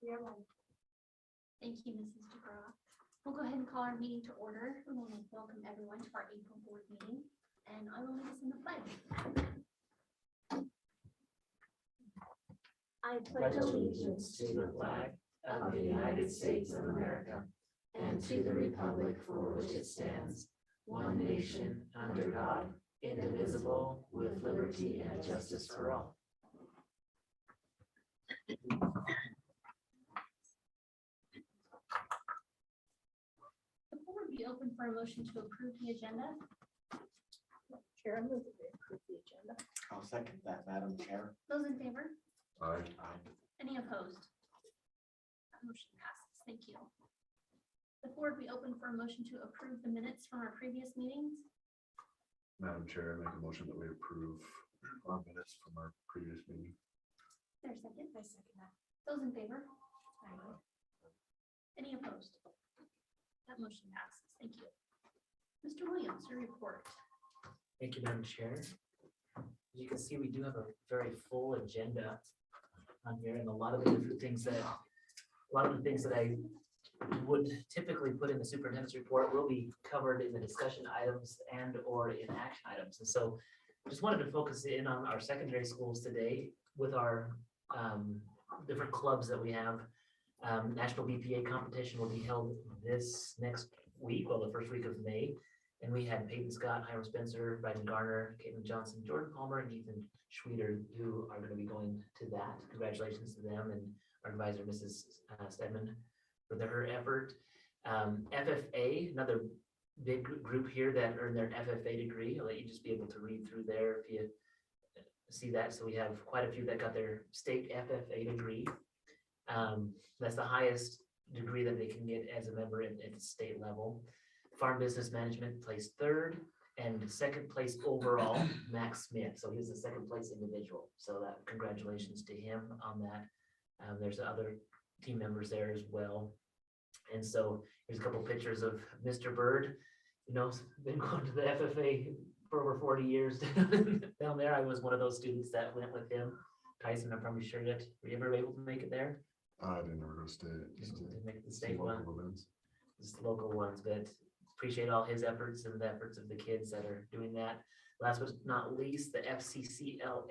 Thank you, Mrs. DeGraw. We'll go ahead and call our meeting to order. We want to welcome everyone to our April board meeting, and I will lead us in the pledge. I Pledge allegiance to the flag of the United States of America and to the republic for which it stands, one nation, under God, indivisible, with liberty and justice for all. The board be open for a motion to approve the agenda. Chair, I move that we approve the agenda. I'll second that, Madam Chair. Those in favor? Aye. Any opposed? That motion passes. Thank you. The board be open for a motion to approve the minutes from our previous meetings. Madam Chair, I make a motion that we approve our minutes from our previous meeting. Is there a second? I second that. Those in favor? Any opposed? That motion passes. Thank you. Mr. Williams, your report. Thank you, Madam Chair. As you can see, we do have a very full agenda on here, and a lot of the different things that I would typically put in the superintendent's report will be covered in the discussion items and or in action items. And so just wanted to focus in on our secondary schools today with our different clubs that we have. National BPA competition will be held this next week, well, the first week of May. And we had Peyton Scott, Hiram Spencer, Biden Garner, Caitlin Johnson, Jordan Palmer, and Ethan Schweeder, who are going to be going to that. Congratulations to them and our advisor, Mrs. Stedman, for her effort. FFA, another big group here that earned their FFA degree. I'll let you just be able to read through there if you see that. So we have quite a few that got their state FFA degree. That's the highest degree that they can get as a member at the state level. Farm Business Management placed third, and second place overall, Max Smith. So he was the second place individual. So that congratulations to him on that. There's other team members there as well. And so here's a couple pictures of Mr. Bird. You know, been going to the FFA for over 40 years down there. I was one of those students that went with him. Tyson, I'm probably sure that were you ever able to make it there? I didn't ever go state. Didn't make the Some state one. local events. Just local ones, but appreciate all his efforts and the efforts of the kids that are doing that. Last but not least, the Fccla,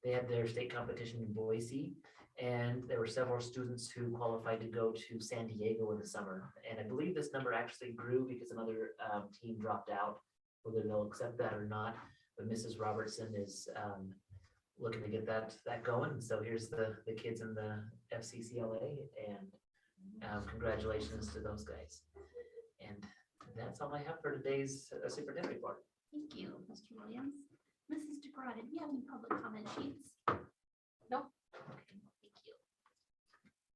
they had their state competition in Boise, and there were several students who qualified to go to San Diego in the summer. And I believe this number actually grew because another team dropped out, whether they'll accept that or not. But Mrs. Robertson is looking to get that going. So here's the kids in the Fccla, and congratulations to those guys. And that's all I have for today's superintendent report. Thank you, Mr. Williams. Mrs. DeGraw, did we have any public comment sheets? Nope. Okay, thank you.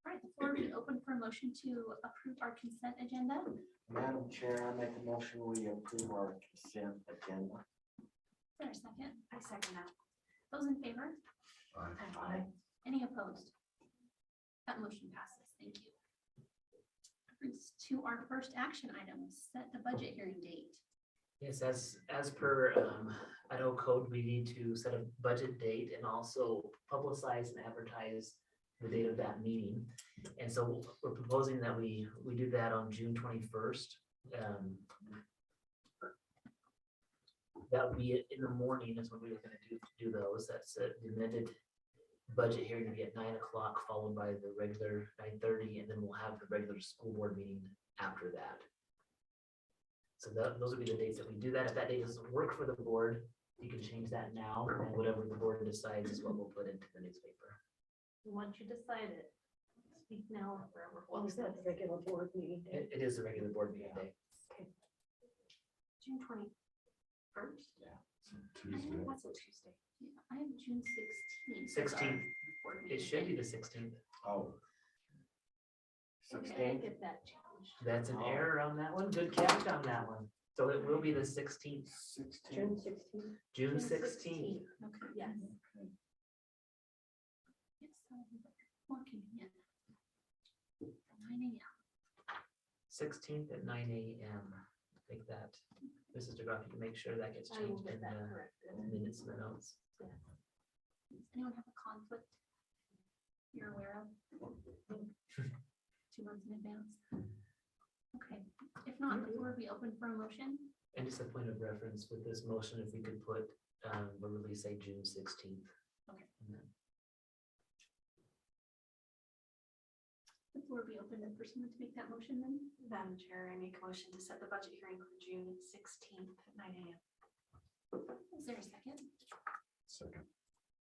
All right, the floor will be open for a motion to approve our consent agenda. Madam Chair, I make a motion we approve our consent agenda. Is there a second? I second that. Those in favor? Aye. Any opposed? That motion passes. Thank you. Brings us to our first action item, set the budget hearing date. Yes, as per Idaho code, we need to set a budget date and also publicize and advertise the date of that meeting. And so we're proposing that we do that on June 21st. That would be in the morning is when we were going to do those. That's the amended budget hearing will be at 9 o'clock, followed by the regular 9:30, and then we'll have the regular school board meeting after that. So those would be the dates that we do that. If that date doesn't work for the board, you can change that now, and whatever the board decides is what we'll put into the newspaper. Once you decide it, speak now or forever. Well, is that the regular board meeting day? It is the regular board meeting day. June 21st? Tuesday. That's a Tuesday. Yeah, I have June 16th. 16th. It should be the 16th. Oh. Okay, 16. get that changed. That's an error on that one. Good catch on that one. So it will be the 16th, 16. June 16th? June 16th. Okay, Yes. yes, more convenient. 9 a.m. 16th at 9 a.m. I think that, Mrs. DeGraw, you can make sure that gets I will changed get in that the corrected. minutes and the notes. Does anyone have a conflict? you're aware of? 2 months in advance? Okay, if not, the floor will be open for a motion. And just a point of reference with this motion, if we could put, we'll really say June 16th. Okay. And then- The floor will be open for someone to make that motion then. Madam Chair, I make a motion to set the budget hearing for June 16th at 9 a.m. Is there a second? Second.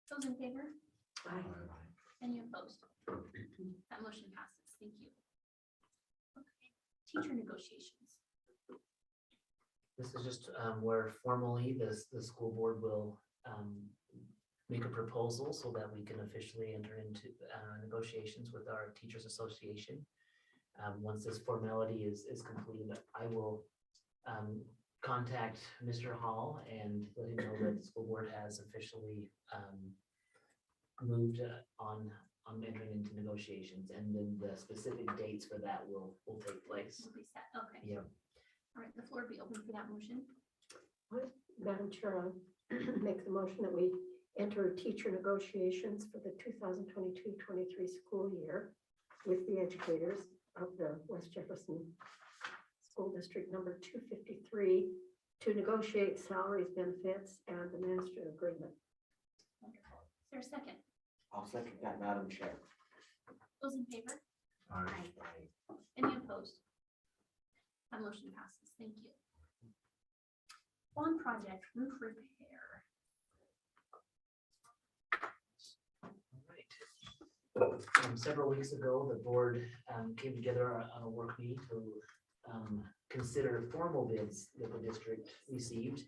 Those in favor? Aye. Any opposed? That motion passes. Thank you. Okay. Teacher negotiations. This is just where formally the school board will make a proposal so that we can officially enter into negotiations with our teachers association. Once this formality is completed, I will contact Mr. Hall and let him know that the school board has officially moved on entering into negotiations, and then the specific dates for that will take place. Will be set. Okay. Yeah. All right, the floor will be open for that motion. Madam Chair, I'll make the motion that we enter teacher negotiations for the 2022-23 school year with the educators of the West Jefferson School District number 253 to negotiate salaries, benefits, and the master agreement. Wonderful. Is there a second? I'll second that, Madam Chair. Those in favor? Aye. Any opposed? That motion passes. Thank you. Bond project roof repair. Several weeks ago, the board came together on a work meeting to consider formal bids that the district received.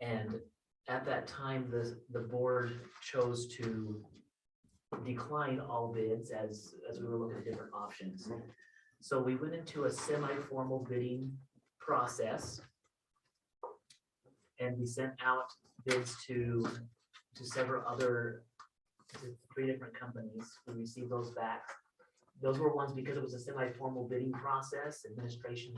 And at that time, the board chose to decline all bids as we were looking at different options. So we went into a semi-formal bidding process. And we sent out bids to several other, to 3 different companies. We received those back. Those were ones, because it was a semi-formal bidding process, administration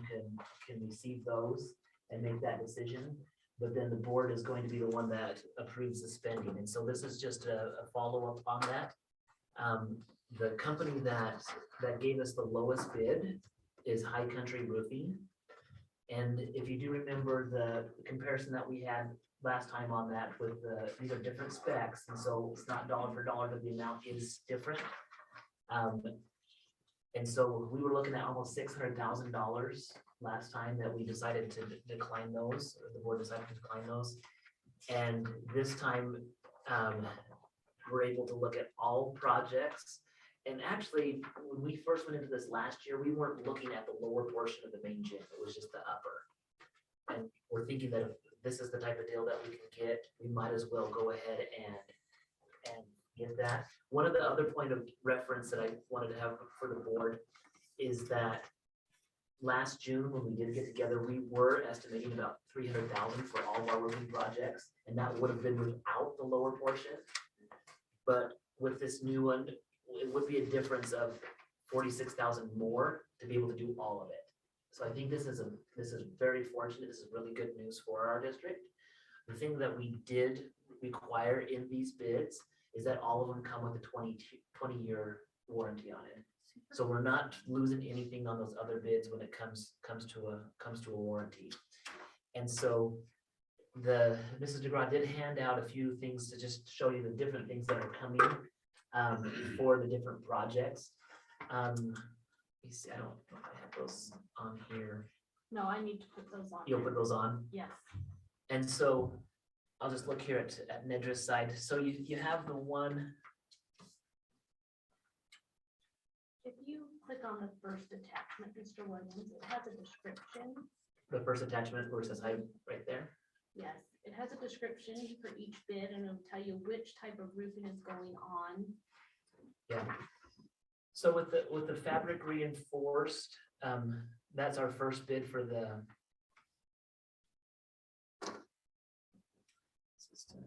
can receive those and make that decision. But then the board is going to be the one that approves the spending. And so this is just a follow-up on that. The company that gave us the lowest bid is High Country Roofing. And if you do remember the comparison that we had last time on that with these are different specs, and so it's not dollar for dollar, but the amount is different. And so we were looking at almost $600,000 last time that we decided to decline those, or the board decided to decline those. And this time, we're able to look at all projects. And actually, when we first went into this last year, we weren't looking at the lower portion of the main gym, it was just the upper. And we're thinking that if this is the type of deal that we can get, we might as well go ahead and get that. One of the other point of reference that I wanted to have for the board is that last June, when we did get together, we were estimating about $300,000 for all of our roofing projects, and that would have been without the lower portion. But with this new one, it would be a difference of 46,000 more to be able to do all of it. So I think this is very fortunate. This is really good news for our district. The thing that we did require in these bids is that all of them come with a 20-year warranty on it. So we're not losing anything on those other bids when it comes to a warranty. And so Mrs. DeGraw did hand out a few things to just show you the different things that are coming for the different projects. Let me see, I don't know if I have those on here. No, I need to put those on. You'll put those on? Yes. And so I'll just look here at Nedra's side. So you have the one. If you click on the first attachment, Mr. Williams, it has a description. The first attachment where it says height right there. Yes, it has a description for each bid and it'll tell you which type of roofing is going on. Yeah. So with the fabric reinforced, that's our first bid for the system.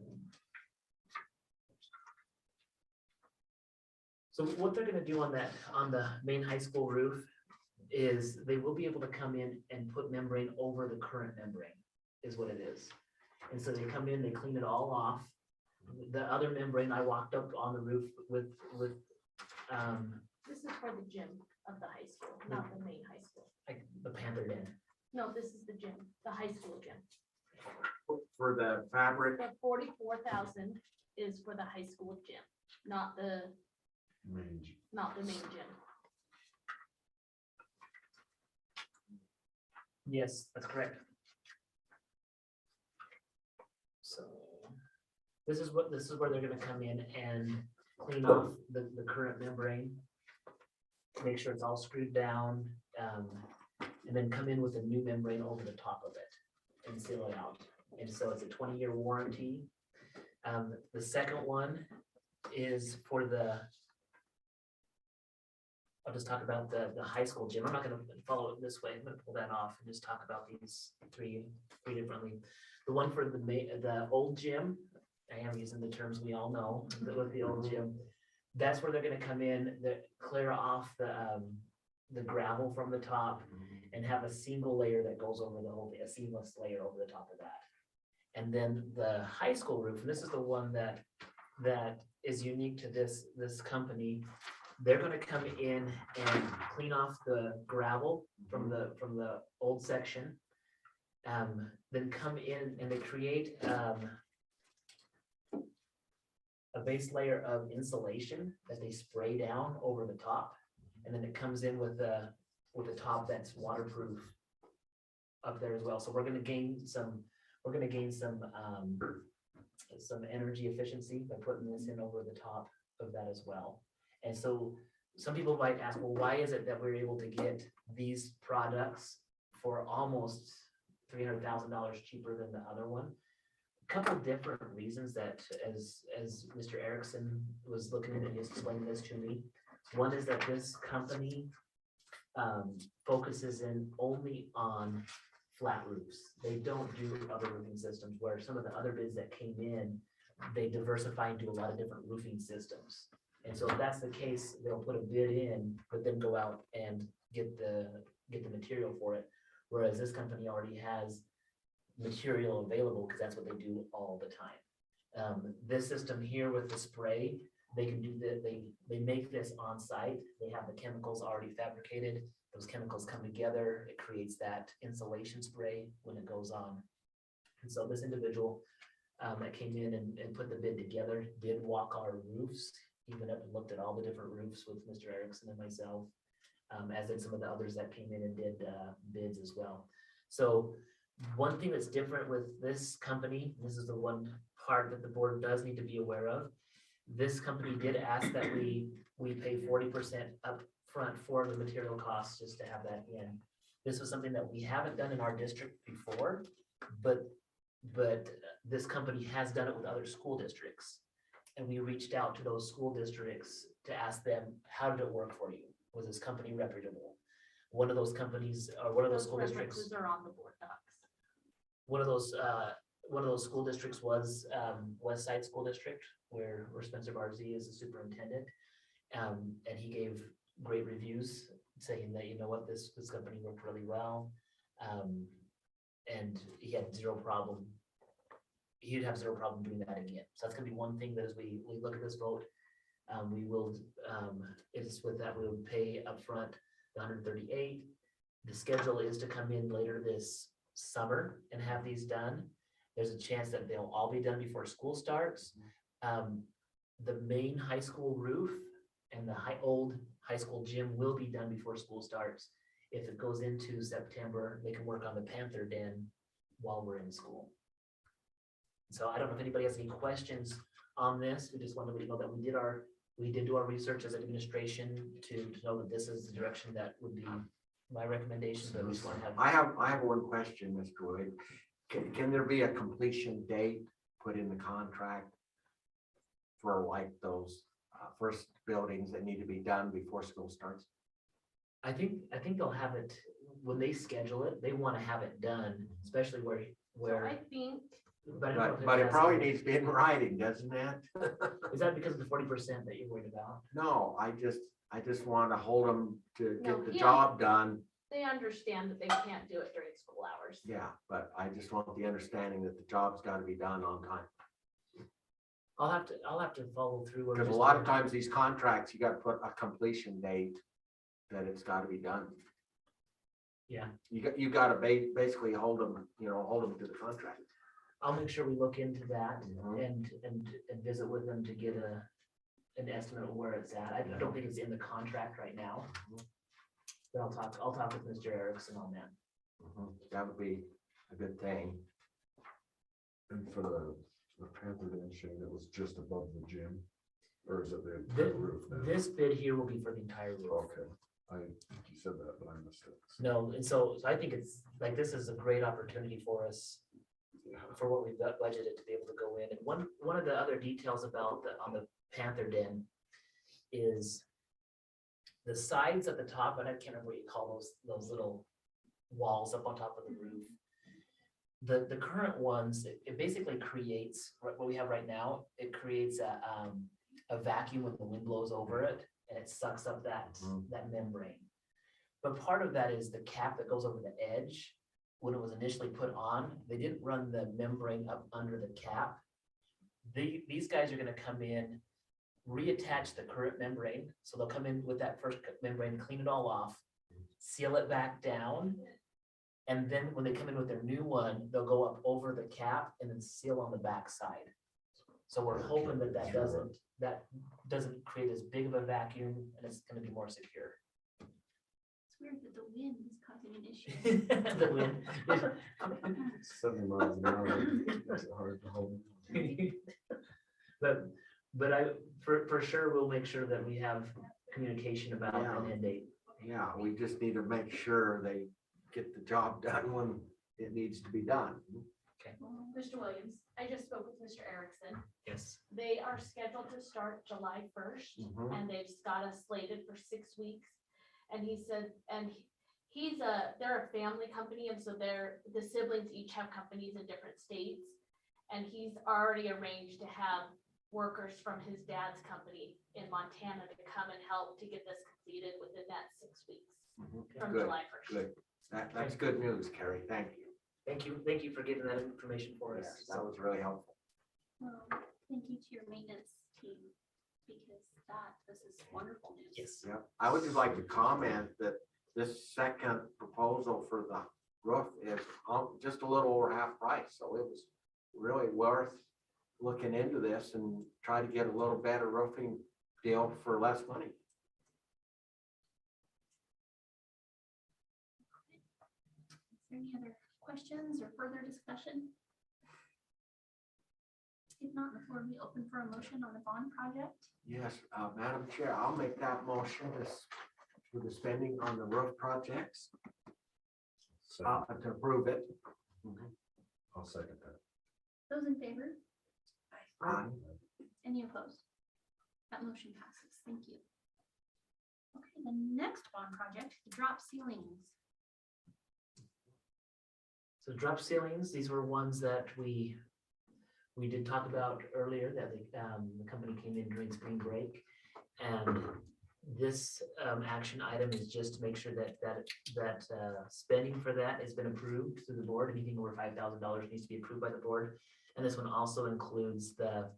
So what they're gonna do on the main high school roof is they will be able to come in and put membrane over the current membrane, is what it is. And so they come in, they clean it all off. The other membrane, I walked up on the roof with This is for the gym of the high school, not the main high school. like the Panther Den. No, this is the gym, the high school gym. For the fabric, The 44,000 is for the high school gym, not the Range. main gym. Yes, that's correct. So this is where they're gonna come in and clean off the current membrane. Make sure it's all screwed down, and then come in with a new membrane over the top of it and seal it out. And so it's a 20-year warranty. The second one is for I'll just talk about the high school gym. I'm not gonna follow it this way. I'm gonna pull that off and just talk about these three differently. The one for the old gym, I am using the terms we all know, with the old gym. That's where they're gonna come in, clear off the gravel from the top and have a single layer that goes over the whole thing, a seamless layer over the top of that. And then the high school roof, and this is the one that is unique to this company. They're gonna come in and clean off the gravel from the old section. Then come in and they create a base layer of insulation that they spray down over the top. And then it comes in with a top that's waterproof up there as well. So we're gonna gain some energy efficiency by putting this in over the top of that as well. And so some people might ask, well, why is it that we're able to get these products for almost $300,000 cheaper than the other one? A couple different reasons that as Mr. Erickson was looking at it, he was explaining this to me. One is that this company focuses in only on flat roofs. They don't do other roofing systems, where some of the other bids that came in, they diversify and do a lot of different roofing systems. And so if that's the case, they'll put a bid in, but then go out and get the material for it. Whereas this company already has material available because that's what they do all the time. This system here with the spray, they can do that. They make this on site. They have the chemicals already fabricated. Those chemicals come together. It creates that insulation spray when it goes on. And so this individual that came in and put the bid together did walk our roofs. He went up and looked at all the different roofs with Mr. Erickson and myself, as did some of the others that came in and did bids as well. So one thing that's different with this company, this is the one part that the board does need to be aware of. This company did ask that we pay 40% up front for the material costs, just to have that in. This was something that we haven't done in our district before, but this company has done it with other school districts. And we reached out to those school districts to ask them, how did it work for you? Was this company reputable? One of those companies, or one of those school districts. References are on the board docs. One of those school districts was West Side School District, where Spencer Barzee is the superintendent. And he gave great reviews saying that, you know what, this company worked really well. And he had zero problem. He'd have zero problem doing that again. So that's gonna be one thing that as we look at this vote, we will, it's with that, we will pay upfront the 138. The schedule is to come in later this summer and have these done. There's a chance that they'll all be done before school starts. The main high school roof and the old high school gym will be done before school starts. If it goes into September, they can work on the Panther Den while we're in school. So I don't know if anybody has any questions on this. We just wanted to know that we did do our research as an administration to know that this is the direction that would be my recommendation, but we just want to have. I have one question, Mr. Wood. Can there be a completion date put in the contract for like those first buildings that need to be done before school starts? I think they'll have it when they schedule it. They want to have it done, especially where. So I think, But it probably needs to be in writing, doesn't it? Is that because of the 40% that you're worried about? No, I just want to hold them to No, get the yeah. job done. they understand that they can't do it during school hours. Yeah, but I just want the understanding that the job's got to be done on time. I'll have to follow through. or Because a just- lot of times these contracts, you gotta put a completion date that it's gotta be done. Yeah, You gotta basically hold them, hold them to the contract. I'll make sure we look into that Mhm. and visit with them to get an estimate of where it's at. I don't think it's in the contract right now. But I'll talk with Mr. Erickson on that. That would be a good thing. And for the Panther Den, Shane, it was just above the gym, or is it the Thi- roof now? This bid here will be for the entire roof. Okay, I think you said that, but I missed it. No, and so I think it's like, this is a great opportunity for us, Yeah. for what we've budgeted to be able to go in. And one of the other details about on the Panther Den is the sides at the top, and I can't remember what you call those little walls up on top of the roof. The current ones, it basically creates, what we have right now, it creates a vacuum when the wind blows over it, and it sucks up that membrane. But part of that is the cap that goes over the edge. When it was initially put on, they didn't run the membrane up under the cap. These guys are gonna come in, reattach the current membrane, so they'll come in with that first membrane, clean it all off, seal it back down, and then when they come in with their new one, they'll go up over the cap and then seal on the back side. So we're hoping that doesn't create as big of a vacuum, and it's gonna be more secure. It's weird that the wind is causing an issue. The wind. 70 miles an hour, it's hard to hold. But I, for sure, we'll make sure that we have communication about Yeah. an end date. Yeah, we just need to make sure they get the job done when it needs to be done. Mr. Williams, I just spoke with Mr. Erickson. Yes. They are scheduled to start July 1st, Mhm. and they've got us slated for 6 weeks. And he said, they're a family company, and so the siblings each have companies in different states. And he's already arranged to have workers from his dad's company in Montana to come and help to get this completed within that 6 weeks from Good, July 1st. good. That's good news, Carrie. Thank you. Thank you for getting that information for us. Yes, that was really helpful. Well, thank you to your maintenance team, because this is wonderful news. Yes. Yeah, I would just like to comment that this second proposal for the roof is just a little over half price, so it was really worth looking into this and try to get a little better roofing deal for less money. Is there any other questions or further discussion? If not, the floor will be open for a motion on the bond project. Yes, Madam Chair, I'll make that motion for the spending on the roof projects, So to approve it. I'll second that. Those in favor? Aye. Any opposed? That motion passes. Thank you. Okay, the next bond project, the drop ceilings. So drop ceilings, these were ones that we did talk about earlier, that the company came in during spring break. And this action item is just to make sure that spending for that has been approved through the board. Anything over $5,000 needs to be approved by the board. And this one also includes the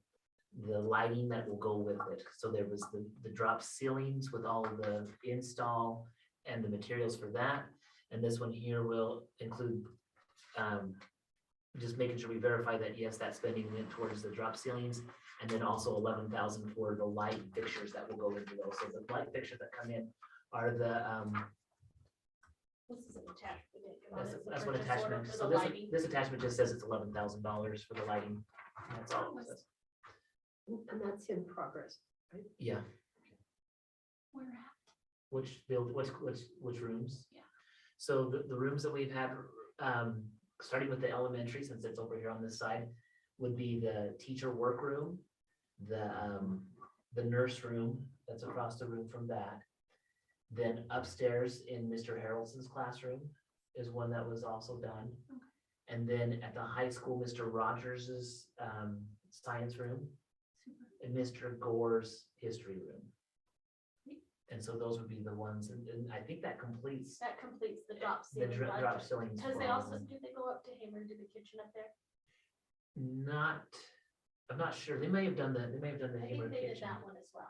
lighting that will go with it. So there was the drop ceilings with all of the install and the materials for that. And this one here will include just making sure we verify that, yes, that spending went towards the drop ceilings, and then also 11,000 for the light fixtures that will go into those. So the light fixtures that come in are the, This is an attachment. we didn't come on, it's the that's one purchase order attachment. for So the lighting. this attachment just says it's $11,000 for the lighting. That's all it says. And that's in progress. Yeah, Where at? which rooms? Yeah. So the rooms that we've had, starting with the elementary, since it's over here on this side, would be the teacher workroom, the nurse room that's across the room from that. Then upstairs in Mr. Harrelson's classroom is one that was also done. And then at the high school, Mr. Rogers's science room Super. and Mr. Gore's history room. And so those would be the ones, and I think that completes That completes the drop the ceiling drop project. ceilings. Because for they all also, of them. did they go up to Hamer and do the kitchen up there? Not, I'm not sure. They may have done the I think they did amortization. that one as well.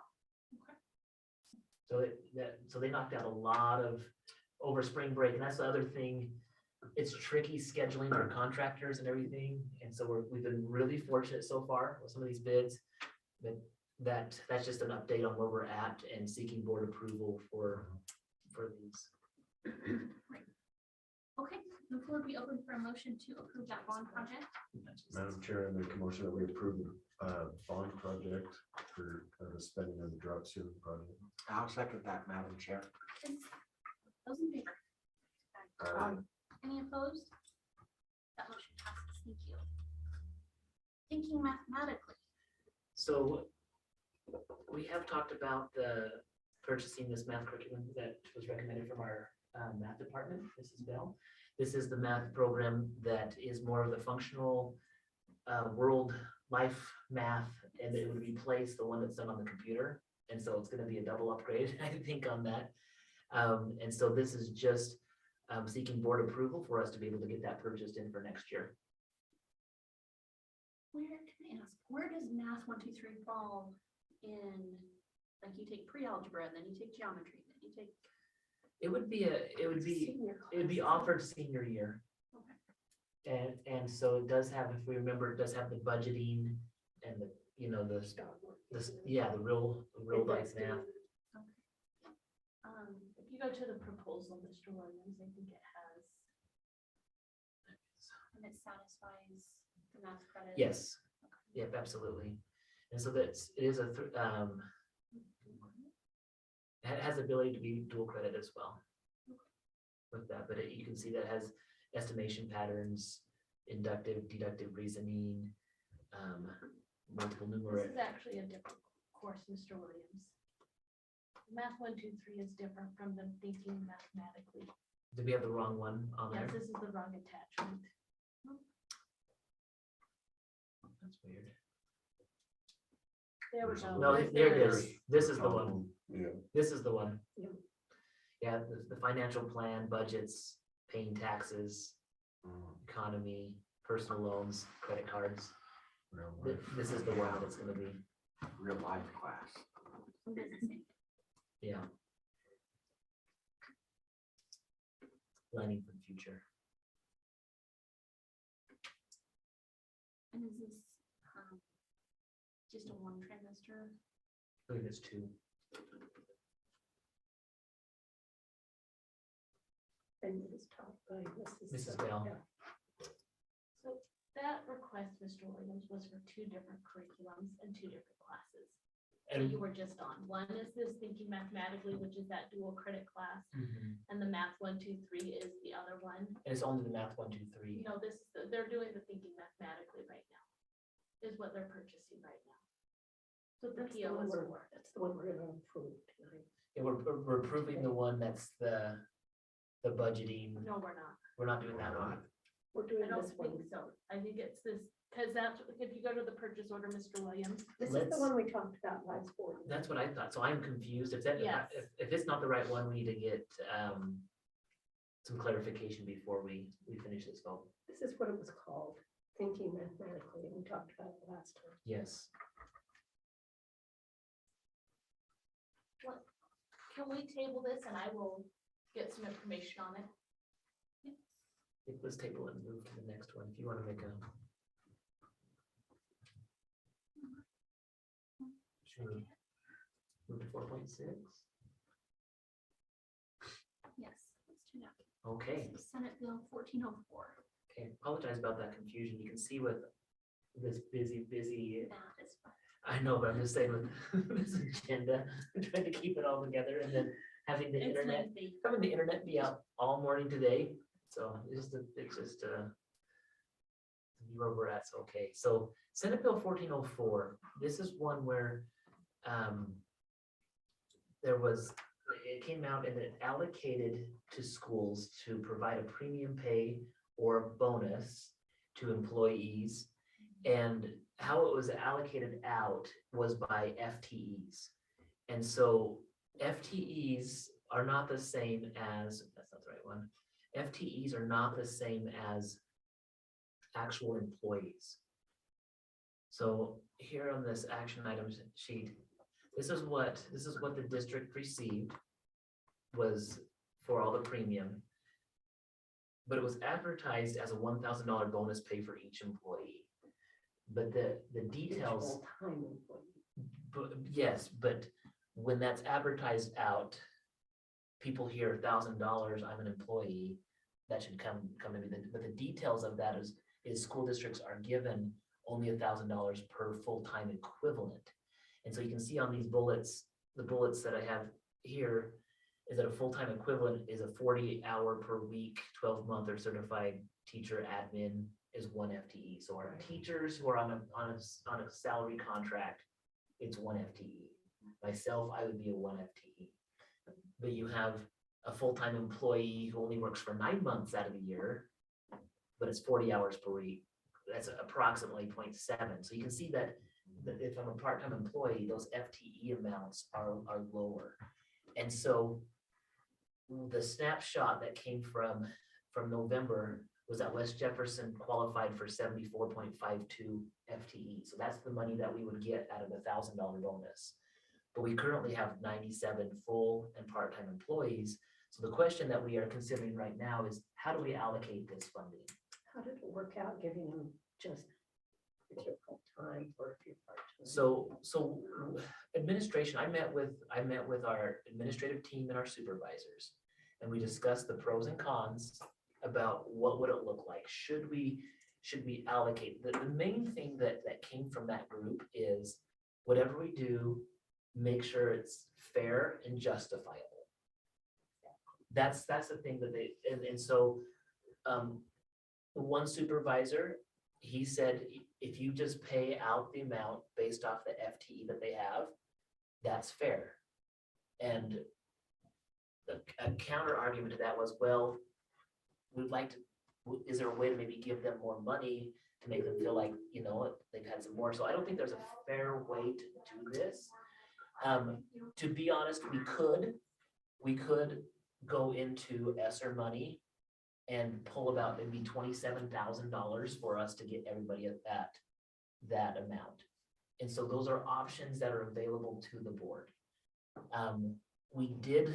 So they knocked out a lot of over spring break, and that's the other thing. It's tricky scheduling our contractors and everything, and so we've been really fortunate so far with some of these bids. But that's just an update on where we're at and seeking board approval for these. Okay, the floor will be open for a motion to approve that bond project. Madam Chair, I make a motion that we approve the bond project for the spending on the drop ceiling project. I'll second that, Madam Chair. Those in favor? Any opposed? That motion passes. Thank you. Thinking mathematically. So we have talked about the purchasing this math curriculum that was recommended from our math department, Mrs. Bell. This is the math program that is more of the functional world life math, and it would replace the one that's done on the computer. And so it's going to be a double upgrade, I think, on that. And so this is just seeking board approval for us to be able to get that purchased in for next year. Where can I ask, where does math 1, 2, 3 fall in, like you take pre-algebra, and then you take geometry, then you take. It would be offered senior year. Okay. And so it does have, if we remember, it does have the budgeting and the, you know, the real life math. If you go to the proposal, Mr. Williams, I think it has. And it satisfies the math credit. Yes, yep, absolutely. And so it is it has the ability to be dual credit as well with that, but you can see that it has estimation patterns, inductive, deductive reasoning, multiple This numerator. is actually a different course, Mr. Williams. Math 1, 2, 3 is different from the thinking mathematically. Did we have the wrong one on there? Yes, this is the wrong attachment. That's weird. There we There's a go. No, Right there it there. is. This is the one. Yeah, This is the one. Yeah. Yeah, the financial plan, budgets, paying taxes, Mm, economy, personal loans, credit cards. real Th- life. This is the one that's gonna be, Real life class. What does it say? yeah. Planning for the future. And is this just a one trimester? I believe it's 2. And it was taught by Mrs. Bell. Yeah. So that request, Mr. Williams, was for 2 different curriculums and 2 different classes. So And you were just on. One is this thinking mathematically, which is that dual credit class, Mhm. and the math 1, 2, 3 is the other one. And it's only the math 1, 2, 3. No, this is, they're doing the thinking mathematically right now, is what they're purchasing right now. So the That's the PO one is we're, for. that's the one we're gonna approve tonight. Yeah, we're approving the one that's the budgeting. No, we're not. We're not doing that one. We're I doing don't this one. think so. I think it's this, because that's, if you go to the purchase order, Mr. Williams, This is Let's- the one we talked about last board. That's what I thought. So I'm confused. If that, Yes. if it's not the right one, we need to get some clarification before we finish this vote. This is what it was called, thinking mathematically, and we talked about it last time. Yes. can we table this and I will get some information on it? Let's table it and move to the next one. If you want to make a. Sure. Move to 4.6. Yes, let's do that. Okay. This is Senate Bill 1404. Okay. Apologize about that confusion. You can see with this busy. That is fine. I know, but I'm just saying with this agenda, I'm trying to keep it all together and then having the It's internet, lengthy. having the internet be out all morning today. So it's just where we're at. So, okay. So Senate Bill 1404, this is one where it came out and it allocated to schools to provide a premium pay or a bonus to employees. And how it was allocated out was by FTEs. And so FTEs are not the same as, that's not the right one. FTEs are not the same as actual employees. So here on this action items sheet, this is what the district received was for all the premium. But it was advertised as a $1,000 bonus pay for each employee. But the details, Full-time employee. yes, but when that's advertised out, people hear $1,000, I'm an employee, that should come to me. But the details of that is school districts are given only $1,000 per full-time equivalent. And so you can see on these bullets, the bullets that I have here, is that a full-time equivalent is a 40-hour per week, 12-month or certified teacher admin is 1 FTE. So our teachers who are on a salary contract, it's 1 FTE. Myself, I would be a 1 FTE. But you have a full-time employee who only works for 9 months out of the year, but it's 40 hours per week. That's approximately 0.7. So you can see that if I'm a part-time employee, those FTE amounts are lower. And so the snapshot that came from November was that West Jefferson qualified for 74.52 FTE. So that's the money that we would get out of the $1,000 bonus. But we currently have 97 full and part-time employees. So the question that we are considering right now is, how do we allocate this funding? How did it work out giving them just if you're full-time or if you're part-time? So administration, I met with our administrative team and our supervisors, and we discussed the pros and cons about what would it look like. Should we allocate? The main thing that came from that group is whatever we do, make sure it's fair and justifiable. That's the thing that they, and so one supervisor, he said, if you just pay out the amount based off the FTE that they have, that's fair. And a counter argument to that was, well, we'd like to, is there a way to maybe give them more money to make them feel like, you know, they've had some more? So I don't think there's a fair way to do this. To be honest, we could go into ESSER money and pull about maybe $27,000 for us to get everybody at that amount. And so those are options that are available to the board. We did,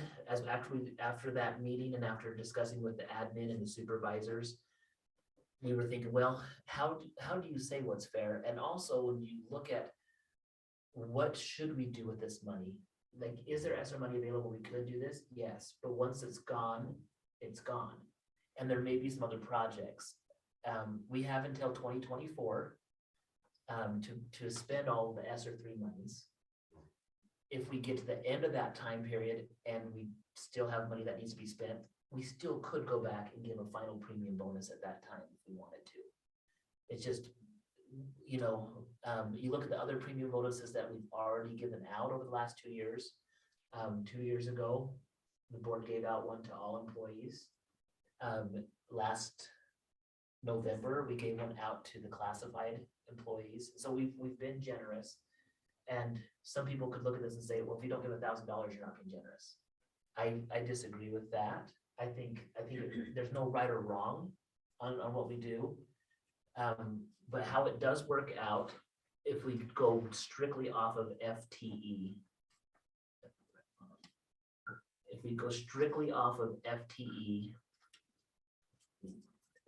after that meeting and after discussing with the admin and the supervisors, we were thinking, well, how do you say what's fair? And also when you look at what should we do with this money? Like, is there ESSER money available? We could do this, yes, but once it's gone, it's gone. And there may be some other projects. We have until 2024 to spend all of the ESSER 3 monies. If we get to the end of that time period and we still have money that needs to be spent, we still could go back and give a final premium bonus at that time if we wanted to. It's just, you know, you look at the other premium bonuses that we've already given out over the last 2 years. 2 years ago, the board gave out one to all employees. Last November, we gave one out to the classified employees. So we've been generous. And some people could look at this and say, well, if you don't give $1,000, you're not being generous. I disagree with that. I think there's no right or wrong on what we do. But how it does work out, if we go strictly off of FTE,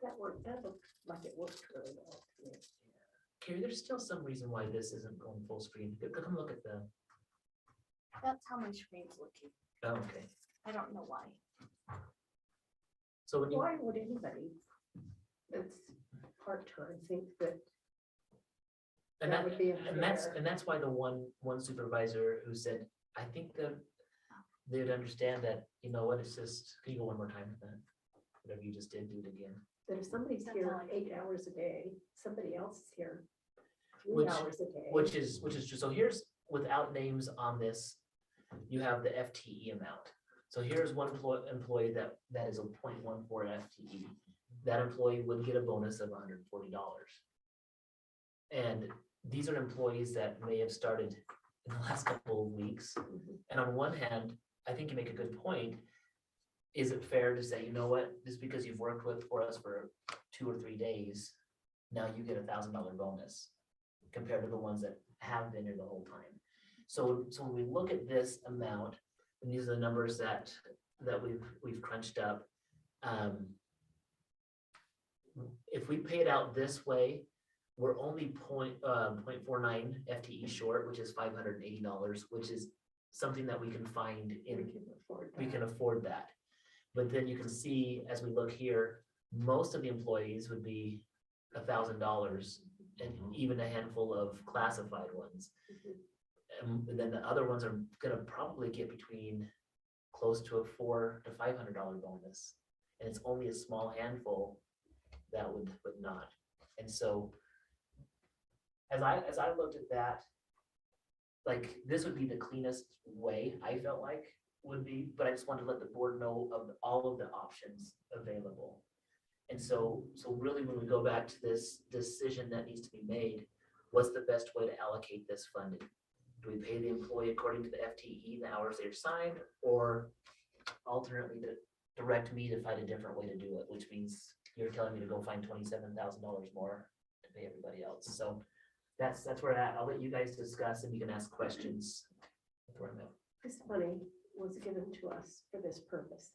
That looks like it worked really well to me. Carrie, there's still some reason why this isn't going full screen. Come look at the, That's how my screen's looking. oh, okay. I don't know why. So when you, Why would anybody that's part-time think that and that would be and unfair? that's why the one supervisor who said, I think that they would understand that, you know what, it's just, can you go one more time with that? Whatever you just did, do it again. That if somebody's That's here all I 8 hours a day, somebody else is here 3 Which- hours a day. Which is true. So here's, without names on this, you have the FTE amount. So here's one employee that is a 0.14 FTE. That employee would get a bonus of $140. And these are employees that may have started in the last couple of weeks. Mhm. And on one hand, I think you make a good point. Is it fair to say, you know what, just because you've worked for us for 2 or 3 days, now you get $1,000 bonus? compared to the ones that have been here the whole time. So when we look at this amount, and these are the numbers that we've crunched up. If we pay it out this way, we're only 0.49 FTE short, which is $580, which is something that we can find in, we can afford that. But then you can see, as we look here, most of the employees would be $1,000 and even a handful of classified ones. And then the other ones are gonna probably get between close to a $400 to $500 bonus. And it's only a small handful that would not. And so as I looked at that, like this would be the cleanest way, I felt like would be, but I just wanted to let the board know of all of the options available. And so really when we go back to this decision that needs to be made, what's the best way to allocate this funding? Do we pay the employee according to the FTE, the hours they're assigned, or alternately to direct me to find a different way to do it, which means you're telling me to go find $27,000 more to pay everybody else. So that's where I'll let you guys discuss and you can ask questions. This money was given to us for this purpose.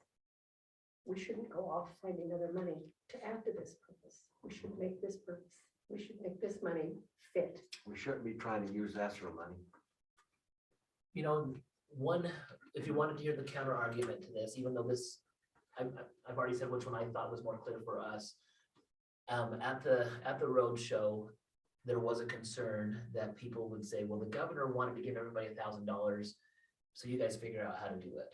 We shouldn't go off finding other money to add to this purpose. We should make this purpose, we should make this money fit. We shouldn't be trying to use ESSER money. You know, if you wanted to hear the counter argument to this, even though this, I've already said which one I thought was more clear for us. At the road show, there was a concern that people would say, well, the governor wanted to give everybody $1,000, so you guys figure out how to do it.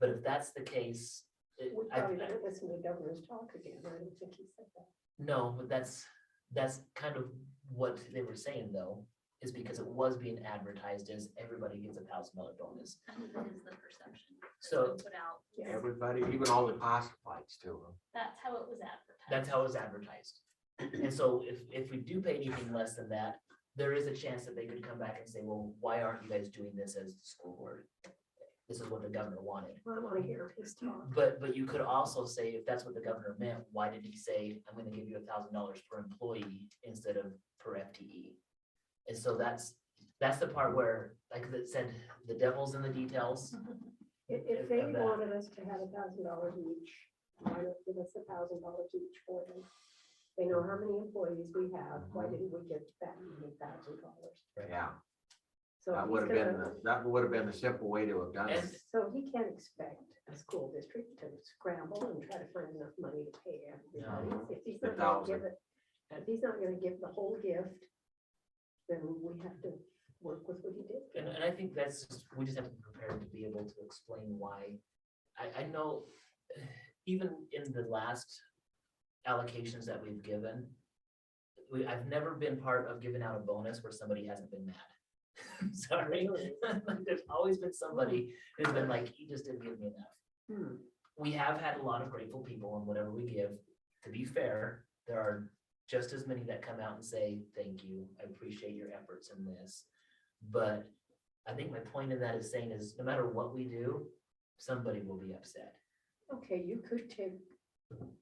But if that's the case, We probably better listen to the governor's talk again. I don't think he said that. no, but that's kind of what they were saying though, is because it was being advertised as everybody gets $1,000 bonus. I think that is the perception. that's So- been Put out. Yes. Everybody, even all the classifieds too. That's how it was advertised. That's how it was advertised. And so if we do pay anything less than that, there is a chance that they could come back and say, well, why aren't you guys doing this as the school board? This is what the governor wanted. Well, I want to hear his talk. But you could also say, if that's what the governor meant, why did he say, I'm gonna give you $1,000 per employee instead of per FTE? And so that's the part where, like it said, the devil's in the details. If they of that. wanted us to have $1,000 each, why not give us $1,000 each for them? They know how many employees we have. Why didn't we get that many $1,000? Yeah, So that he's would have been, gonna- that would have been the simple way to have done it. And So he can't expect a school district to scramble and try to find enough money to pay everybody. No. If he's not gonna give 1,000. it, if he's not gonna give the whole gift, then we have to work with what he did. And I think that's just, we just have to be prepared to be able to explain why. I know even in the last allocations that we've given, I've never been part of giving out a bonus where somebody hasn't been mad. Sorry. There's always been somebody who's been like, you just didn't give me enough. We have had a lot of grateful people on whatever we give. To be fair, there are just as many that come out and say, thank you, I appreciate your efforts in this. But I think my point in that is saying is no matter what we do, somebody will be upset. Okay, you could take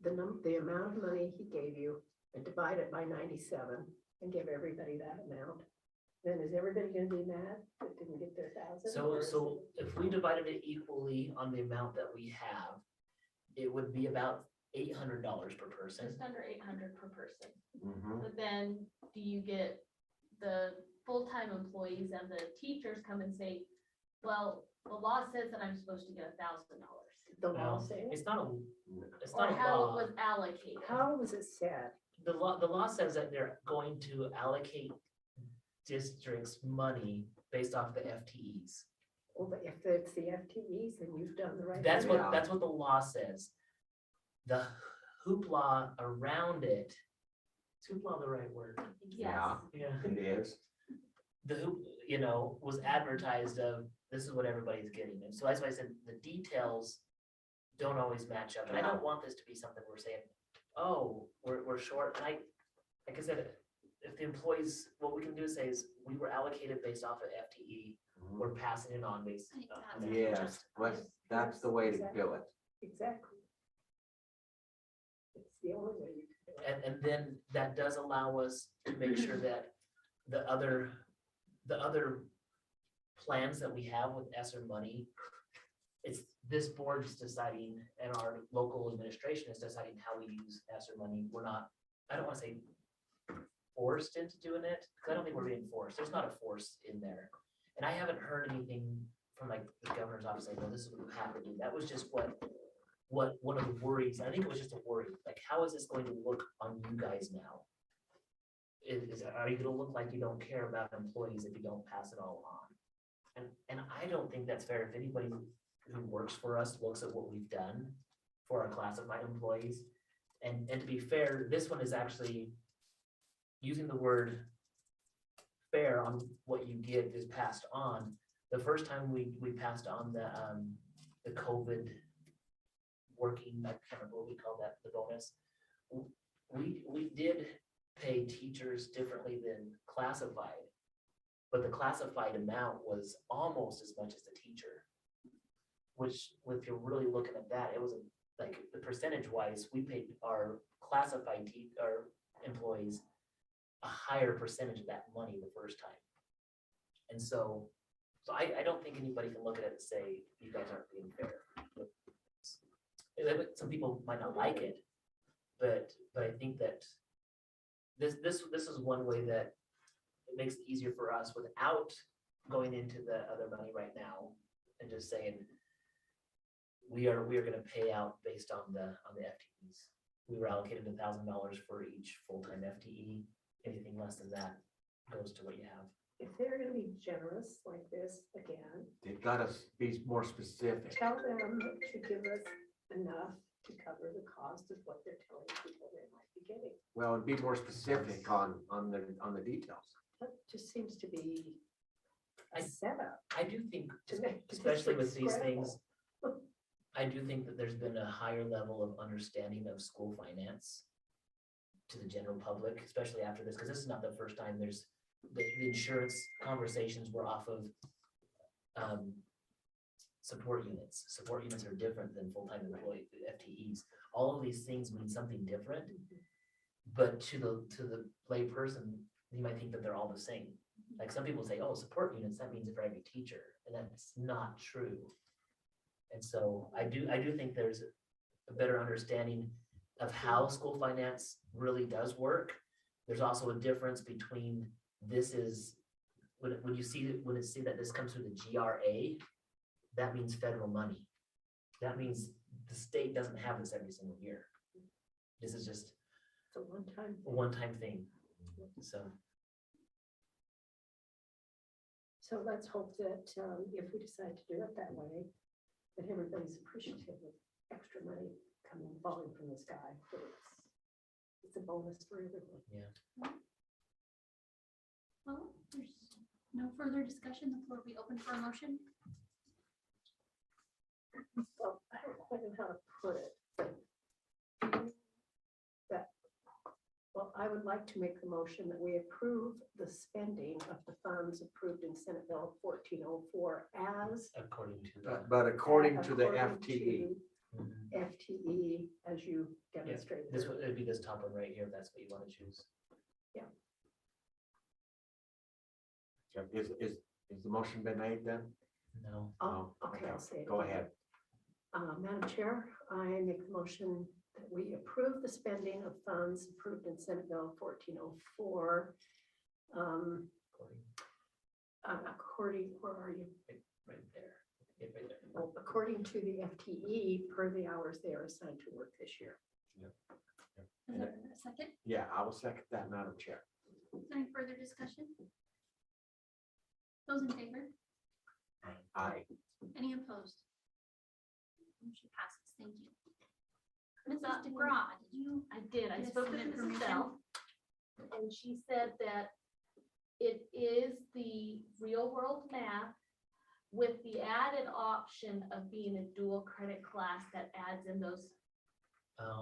the amount of money he gave you and divide it by 97 and give everybody that amount. Then is everybody gonna be mad that didn't get their 1,000? So if we divided it equally on the amount that we have, it would be about $800 per person. Just under 800 per person. Mhm. But then do you get the full-time employees and the teachers come and say, well, the law says that I'm supposed to get $1,000. The law Well, says, It's not it's Or not a how it law. was allocated. how was it said? The law says that they're going to allocate districts money based off the FTEs. Well, but if it's the FTEs, then you've done the right. That's thing. what the law says. The hoopla around it, is hoopla the right word? Yes. Yeah, Yeah. it is. The hoop, was advertised of, this is what everybody's getting. And so that's why I said the details don't always match up. And I don't want this to be something we're saying, oh, we're short. And like I said, if the employees, what we can do is say is we were allocated based off of FTE, Mhm. we're passing it on based. I think on that's that. Yes, justified. that's the way to do it. Exactly. It's the only way you can do it. And then that does allow us to make sure that the other plans that we have with ESSER money, it's this board's deciding and our local administration is deciding how we use ESSER money. We're not, I don't want to say forced into doing it, because I don't think we're being forced. There's not a force in there. And I haven't heard anything from like the governor's office saying, well, this is what we have to do. That was just what one of the worries, I think it was just a worry, like, how is this going to look on you guys now? Are you gonna look like you don't care about employees if you don't pass it all on? And I don't think that's fair. If anybody who works for us looks at what we've done for our classified employees, and to be fair, this one is actually using the word fair on what you get is passed on. The first time we passed on the COVID working, I can't remember what we call that, the bonus. We did pay teachers differently than classified, but the classified amount was almost as much as the teacher. Which, if you're really looking at that, it was like the percentage wise, we paid our classified our employees a higher percentage of that money the first time. And so I don't think anybody can look at it and say, you guys aren't being fair. Some people might not like it, but I think that this is one way that it makes it easier for us without going into the other money right now and just saying, we are going to pay out based on the FTEs. We were allocated $1,000 for each full-time FTE. Anything less than that goes to what you have. If they're gonna be generous like this again, They've got to be more specific. tell them to give us enough to cover the cost of what they're telling people they might be getting. Well, and be more specific on the details. That just seems to be a I- setup I do think, to make. the especially with district these things, scramble. I do think that there's been a higher level of understanding of school finance to the general public, especially after this, because this is not the first time there's the insurance conversations were off of support units. Support units are different than full-time employee FTEs. All of these things mean something different, but to the lay person, you might think that they're all the same. Like some people say, oh, support units, that means for every teacher, and that's not true. And so I do think there's a better understanding of how school finance really does work. There's also a difference between this is, when you see that this comes through the GRA, that means federal money. That means the state doesn't have this every single year. This is just It's a one-time. a one-time thing, so. So let's hope that if we decide to do it that way, that everybody's appreciative of extra money falling from the sky. That it's a bonus for everyone. Well, there's no further discussion. The floor will be open for a motion. Well, I don't quite know how to put it, but well, I would like to make the motion that we approve the spending of the funds approved in Senate Bill 1404 as According to the. But according to the according FTE, to FTE as you demonstrated. This would be this top one right here, if that's what you want to choose. is the motion been made then? No. Oh, okay, I'll say it. Go again. ahead. Madam Chair, I make the motion that we approve the spending of funds approved in Senate Bill 1404. According, where are you? Right there. Get right there. Well, according to the FTE per the hours they are assigned to work this year. Is there a second? Yeah, I will second that, Madam Chair. Is there any further discussion? Those in favor? Aye. Any opposed? Motion passes. Thank you. Mrs. That one- DeGraw, did you? I did, I Get us spoke some to Mrs. information? Bell, and she said that it is the real world math with the added option of being a dual credit class that adds in those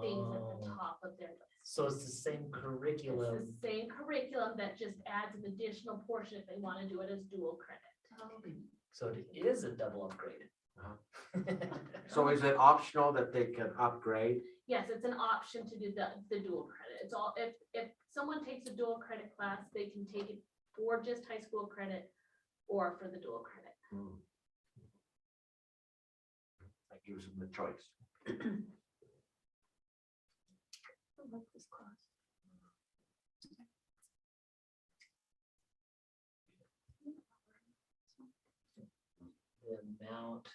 things at the Oh, top of their list. so it's the same It's curriculum. the same curriculum that just adds an additional portion if they want to do it as dual credit. So it is a double upgrade. So is it optional that they can upgrade? Yes, it's an option to do the dual credit. It's all, if someone takes a dual credit class, they can take it for just high school credit or for the dual credit. That gives them the choice. I like this class. The amount,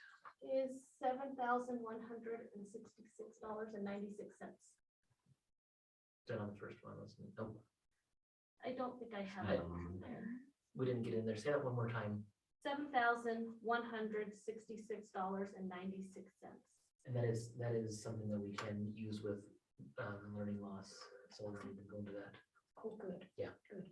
Is $7,166.96. done on the first one, wasn't it? Nope, I don't think I have I it don't on there. we didn't get in there. Say that one more time. $7,166.96. And that is something that we can use with learning loss. So we're going to go into that. Oh, good. Yeah. Good.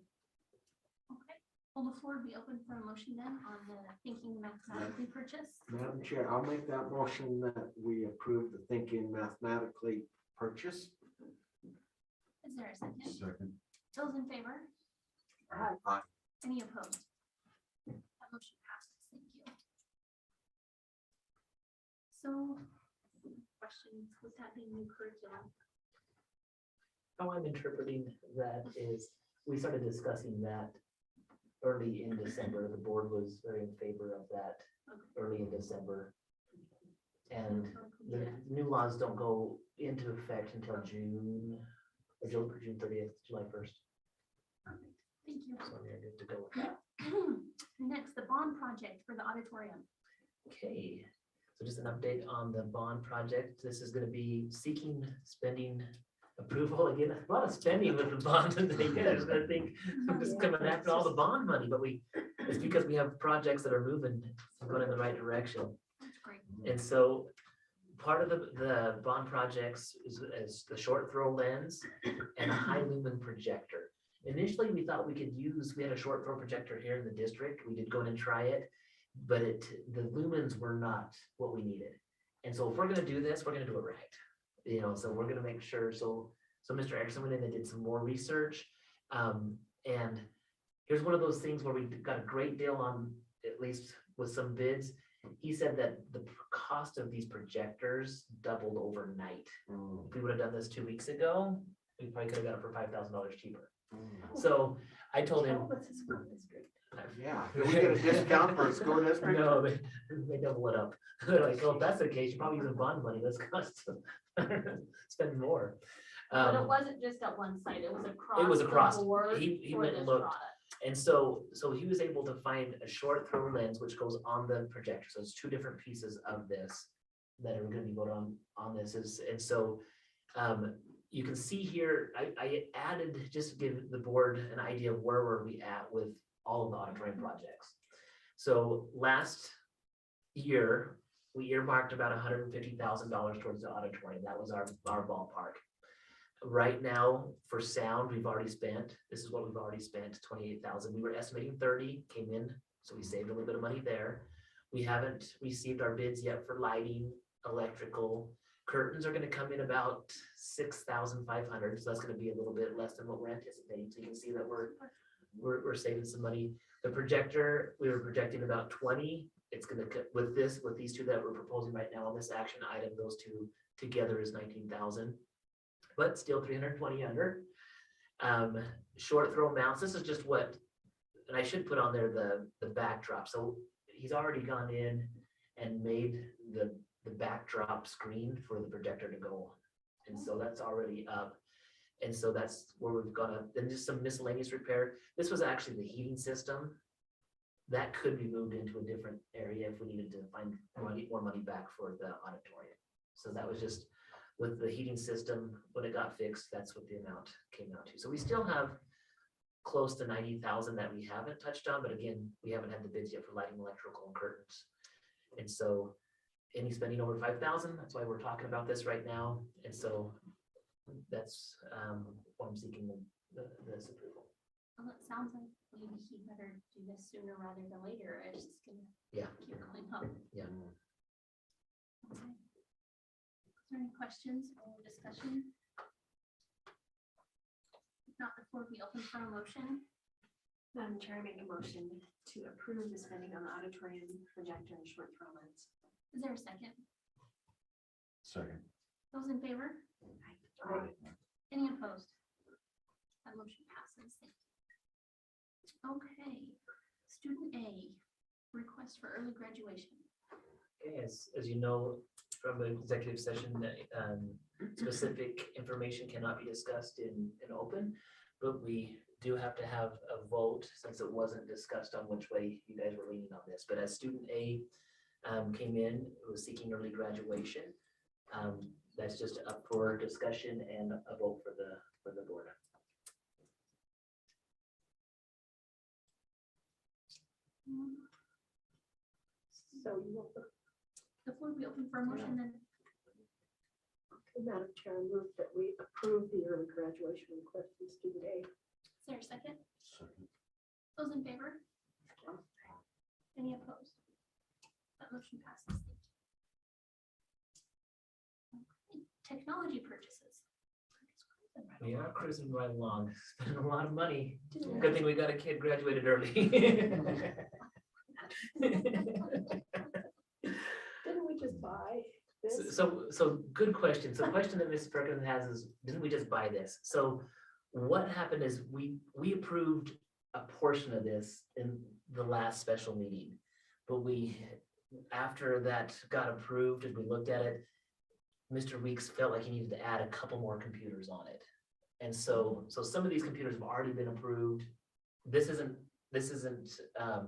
Okay, will the floor be open for a motion then on the thinking mathematically purchase? Madam Chair, I'll make that motion that we approve the thinking mathematically purchase. Is there a second? Second. Those in favor? Aye. Any opposed? That motion passes. Thank you. So, questions with that being new curriculum? How I'm interpreting that is, we started discussing that early in December. The board was very in favor of that early in December. And the new laws don't go into effect until June 30th, July 1st. Thank you. So we're good to go with that. Next, the bond project for the auditorium. Okay, so just an update on the bond project. This is gonna be seeking spending approval. Again, a lot of spending with the bond. You guys are gonna think I'm just coming after all the bond money, but it's because we have projects that are moving, going in the right direction. That's great. And so part of the bond projects is the short throw lens and a high lumen projector. Initially, we thought we had a short throw projector here in the district. We did go in and try it, but the lumens were not what we needed. And so if we're gonna do this, we're gonna do it right. So we're gonna make sure, so Mr. Erickson went in and did some more research. And here's one of those things where we got a great deal on, at least with some bids. He said that the cost of these projectors doubled overnight. If we would have done this 2 weeks ago, we probably could have got it for $5,000 cheaper. So I told him. What's the school district? Yeah, do we get a discount for a school district? No, they double it up. They're like, well, if that's the case, you're probably using bond money, let's spend more. But it wasn't just at one site, it was across. It was across. the board He for went and this looked. product. And so he was able to find a short throw lens, which goes on the projector. So it's two different pieces of this that are gonna be going on this. And so you can see here, I added, just to give the board an idea of where were we at with all of the auditorium projects. So last year, we earmarked about $150,000 towards the auditorium. That was our ballpark. Right now, for sound, we've already spent, this is what we've already spent, 28,000. We were estimating 30, came in, so we saved a little bit of money there. We haven't received our bids yet for lighting, electrical. Curtains are gonna come in about 6,500, so that's gonna be a little bit less than what we're anticipating. So you can see that we're saving some money. The projector, we were projecting about 20. It's gonna, with these two that we're proposing right now on this action item, those two together is 19,000. But still 320 under. Short throw mounts, this is just what, and I should put on there the backdrop. So he's already gone in and made the backdrop screen for the projector to go on. And so that's already up. And so that's where we've gone. Then just some miscellaneous repair. This was actually the heating system. That could be moved into a different area if we needed to find more money back for the auditorium. So that was just with the heating system, when it got fixed, that's what the amount came out to. So we still have close to 90,000 that we haven't touched on, but again, we haven't had the bids yet for lighting, electrical, and curtains. And so any spending over 5,000, that's why we're talking about this right now. And so that's why I'm seeking this approval. Well, it sounds like maybe he better do this sooner rather than later. It's just gonna keep going up. Yeah. Okay. Is there any questions or discussion? If not, the floor will be open for a motion. Madam Chair, I make a motion to approve the spending on the auditorium projector and short throw lens. Is there a second? Second. Those in favor? Aye. Any opposed? That motion passes. Thank you. Okay, student A, request for early graduation. Okay, as you know, from an executive session, specific information cannot be discussed in open, but we do have to have a vote since it wasn't discussed on which way you guys were leaning on this. But as student A came in, was seeking early graduation, that's just up for discussion and a vote for the board. So you want The floor will be open for a motion then. the Madam Chair, I move that we approve the early graduation request from student A. Is there a second? Second. Those in favor? Any opposed? That motion passes. Okay, technology purchases. We are cruising right along, spending a lot of money. Good thing we got a kid graduated early. Didn't we just buy this? So good question. So the question that Mrs. Perkins has is, didn't we just buy this? So what happened is we approved a portion of this in the last special meeting. But after that got approved and we looked at it, Mr. Weeks felt like he needed to add a couple more computers on it. And so some of these computers have already been approved. This isn't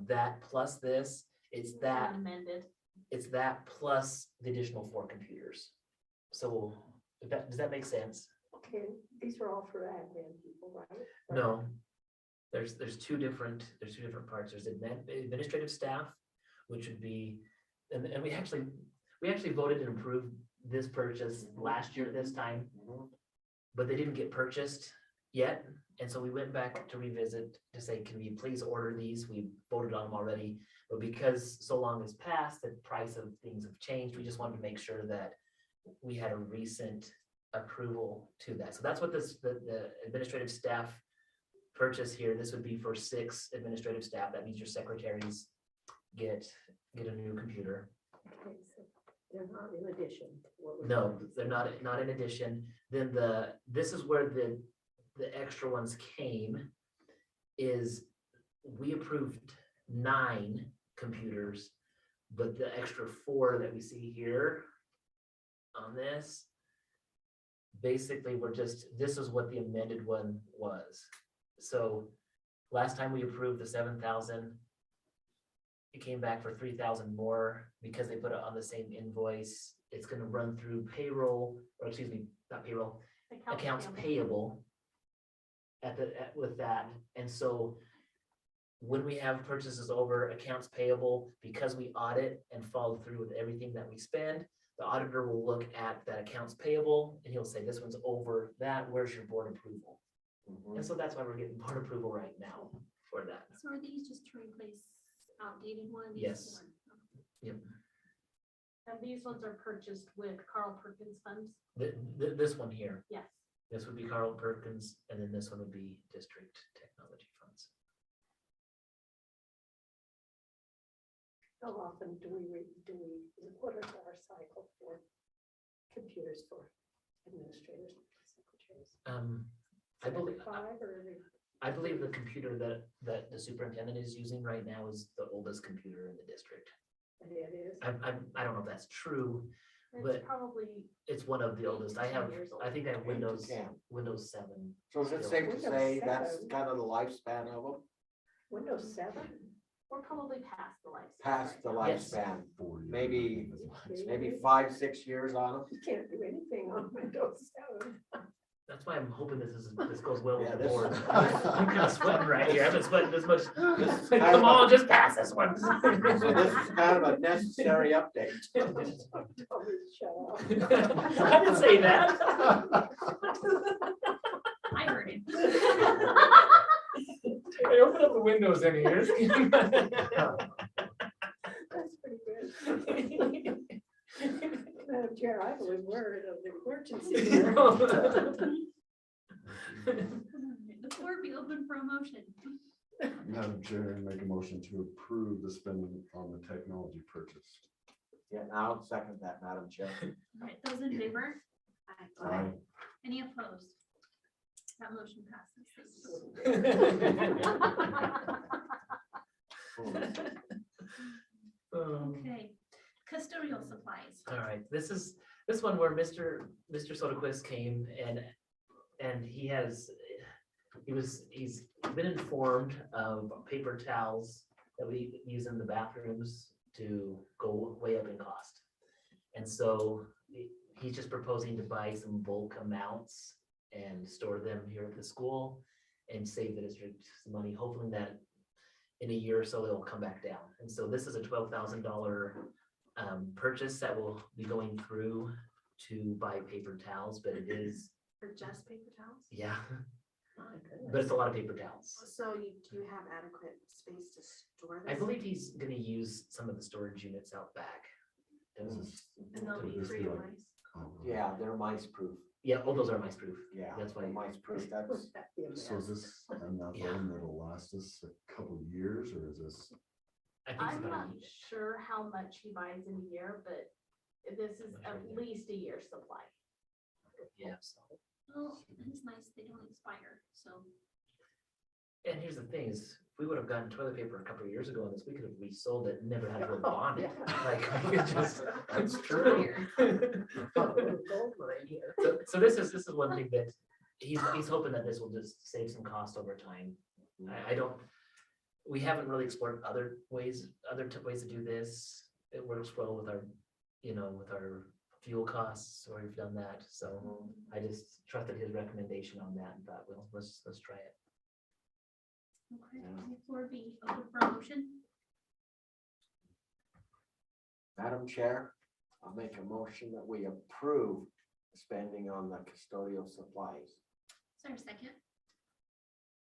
that plus this, it's that. Amended. It's that plus the additional 4 computers. So does that make sense? Okay, these are all for admin people, right? No. There's two different parts. There's administrative staff, which would be, and we actually voted and approved this purchase last year at this time, but they didn't get purchased yet. And so we went back to revisit to say, can we please order these? We voted on them already, but because so long has passed, the price of things have changed. We just wanted to make sure that we had a recent approval to that. So that's what the administrative staff purchase here. This would be for 6 administrative staff. That means your secretaries get a new computer. Okay, so they're not in addition. to what we're No, doing. they're not in addition. Then this is where the extra ones came, is we approved 9 computers, but the extra 4 that we see here on this, basically this is what the amended one was. So last time we approved the 7,000, it came back for 3,000 more because they put it on the same invoice. It's gonna run through payroll, or excuse me, not payroll, accounts payable with that. And so when we have purchases over accounts payable, because we audit and follow through with everything that we spend, the auditor will look at that accounts payable and he'll say, this one's over that, where's your board approval? And so that's why we're getting board approval right now for that. So are these just to replace outdated ones? Yes. or- Yep. And these ones are purchased with Carl Perkins funds. This one here, Yes. this would be Carl Perkins, and then this one would be district technology funds. How often do we, what is our cycle for computers for administrators, secretaries? I believe, Every 5 or every? I believe the computer that the superintendent is using right now is the oldest computer in the district. It is. I don't know if that's true. It's But- probably, It's one of the oldest. I 10 years old. think I have Windows 10. 7. So is it Still. safe to Windows say that's 7. kind of the lifespan of them, Windows 7? we're probably past the lifespan. past the right now. Yes. lifespan? 4 years. Maybe Okay. 5-6 years on them? You can't do anything on Windows 7. That's why I'm hoping this goes well with Yeah, the this- board. I'm kind of sweating right here. I haven't sweated this much. This is kind of Come on, a- just pass this one. So this is kind of a necessary update. Tell me to shut up. I didn't say that. I heard it. Hey, open up the windows in here. That's pretty good. Madam Chair, I believe we're in an emergency here. The floor will be open for a motion. Madam Chair, make a motion to approve the spending on the technology purchase. Yeah, I'll second that, Madam Chair. All right, those in favor? Aye. Any opposed? That motion passes. Okay, custodial supplies. All right, this one where Mr. Soderquist came and he's been informed of paper towels that we use in the bathrooms to go way up in cost. And so he's just proposing to buy some bulk amounts and store them here at the school and save the district some money, hoping that in a year or so it'll come back down. And so this is a $12,000 purchase that will be going through to buy paper towels, but it is, For just paper towels? yeah, My but it's goodness. a lot of paper towels. So do you have adequate space to store this? I believe he's gonna use some of the storage units out back. Is this- And they'll could be this free be of like- mice. oh, Yeah, they're mice proof. Yeah, all those are mice proof. Yeah. That's why- they're mice proof. That's, Would that be a So is mess? this enough Yeah. room that'll last us a couple of years, or is this? I think it's I'm about a not year. sure how much he buys in a year, but this is Much at right there. least a year's supply. Yeah, so. Well, it's nice, they don't expire, so. And here's the thing is, if we would have gotten toilet paper a couple of years ago on this, we could have resold it, and never had to Oh, bond it. yeah. Like, we could just. That's true. Oh, gold mine here. So this is one thing that he's hoping that this will just save some cost over time. I don't, we haven't really explored other ways to do this. It works well with our, with our fuel costs, or we've done that, so I just trusted his recommendation on that and thought, well, let's try it. Okay, the floor be open for a motion. Madam Chair, I'll make a motion that we approve spending on the custodial supplies. Is there a second?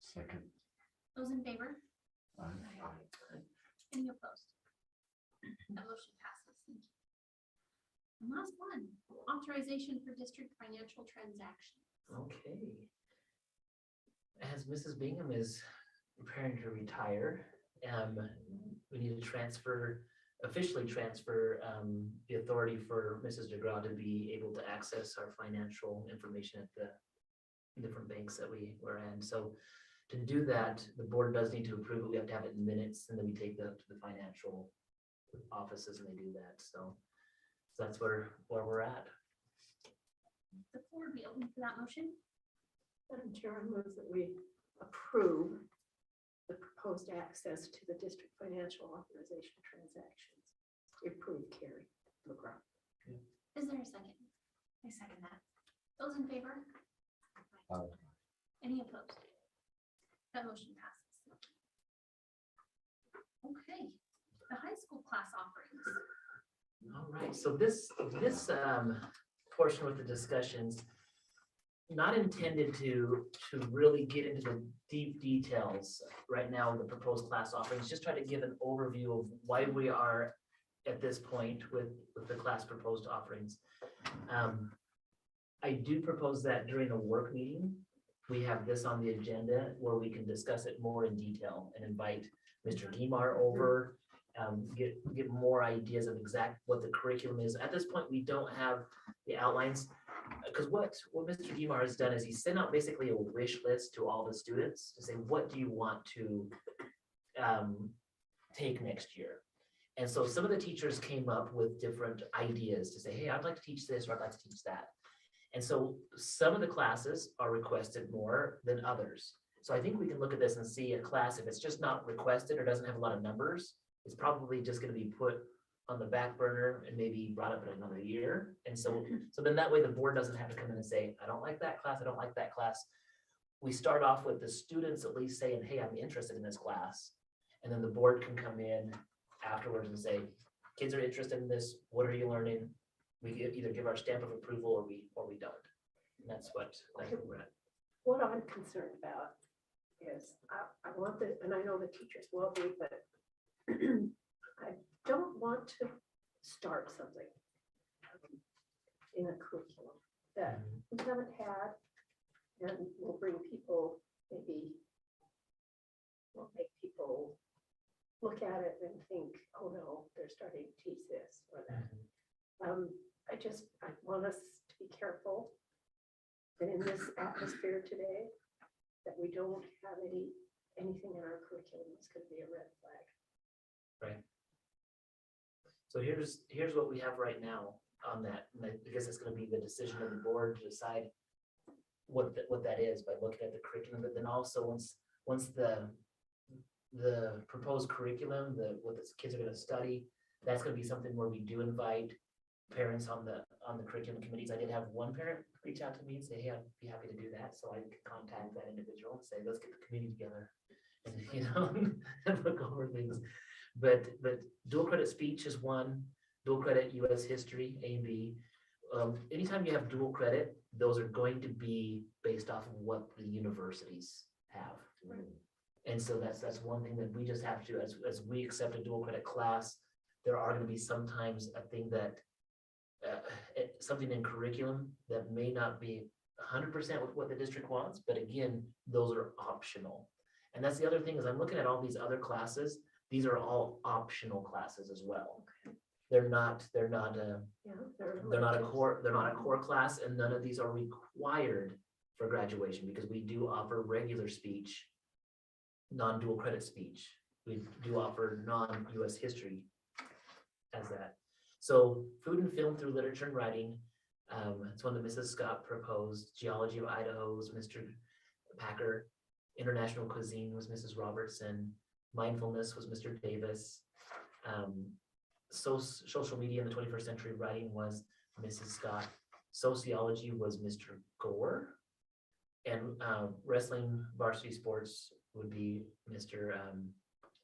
Second. Those in favor? I- Any opposed? That motion passes. Thank you. And last one, authorization for district financial transactions. Okay. As Mrs. Bingham is preparing to retire, we need to officially transfer the authority for Mrs. DeGraw to be able to access our financial information at the different banks that we were in. So to do that, the board does need to approve it. We have to have it in minutes, and then we take that to the financial offices and they do that. So that's where we're at. The floor be open for that motion. Madam Chair, I move that we approve the proposed access to the district financial authorization transactions. We approve Carrie McGraw. Is there a second? I second that. Those in favor? Aye. Any opposed? That motion passes. Okay, the high school class offerings. All right, so this portion with the discussions, not intended to really get into the deep details right now, the proposed class offerings, just try to give an overview of why we are at this point with the class proposed offerings. I do propose that during a work meeting, we have this on the agenda where we can discuss it more in detail and invite Mr. Guimar over, get more ideas of what the curriculum is. At this point, we don't have the outlines, because what Mr. Guimar has done is he sent out basically a wish list to all the students to say, what do you want to take next year? And so some of the teachers came up with different ideas to say, hey, I'd like to teach this, or I'd like to teach that. And so some of the classes are requested more than others. So I think we can look at this and see a class, if it's just not requested or doesn't have a lot of numbers, it's probably just going to be put on the back burner and maybe brought up in another year. And so then that way the board doesn't have to come in and say, I don't like that class, I don't like that class. We start off with the students at least saying, hey, I'm interested in this class. And then the board can come in afterwards and say, kids are interested in this, what are you learning? We either give our stamp of approval or we don't. And that's what we're at. What I'm concerned about is, I want the, and I know the teachers will be, but I don't want to start something in a curriculum that we haven't had, and will bring people, maybe will make people look at it and think, oh no, they're starting to teach this or that. I want us to be careful And in this atmosphere today, that we don't have anything in our curriculum that's gonna be a red flag. So here's what we have right now on that. And I guess it's gonna be the decision of the board to decide what that is by looking at the curriculum, but then also once the proposed curriculum, what the kids are gonna study, that's gonna be something where we do invite parents on the curriculum committees. I did have one parent reach out to me and say, hey, I'd be happy to do that. So I could contact that individual and say, let's get the committee together and, and look over things. But dual credit speech is one, dual credit US history, A and B. Anytime you have dual credit, those are going to be based off of what the universities have. Right. And so that's one thing that we just have to, as we accept a dual credit class, there are gonna be sometimes a thing that, something in curriculum that may not be 100% with what the district wants, but again, those are optional. And that's the other thing is I'm looking at all these other classes, these are all optional classes as well. They're not a Yeah. they're not a core class, and none of these are required for graduation because we do offer regular speech, non-dual credit speech. We do offer non-US history as that. So food and film through literature and writing, it's one that Mrs. Scott proposed. Geology of Idaho was Mr. Packer. International cuisine was Mrs. Robertson. Mindfulness was Mr. Davis. Social media in the 21st century writing was Mrs. Scott. Sociology was Mr. Gore. And wrestling varsity sports would be Mr.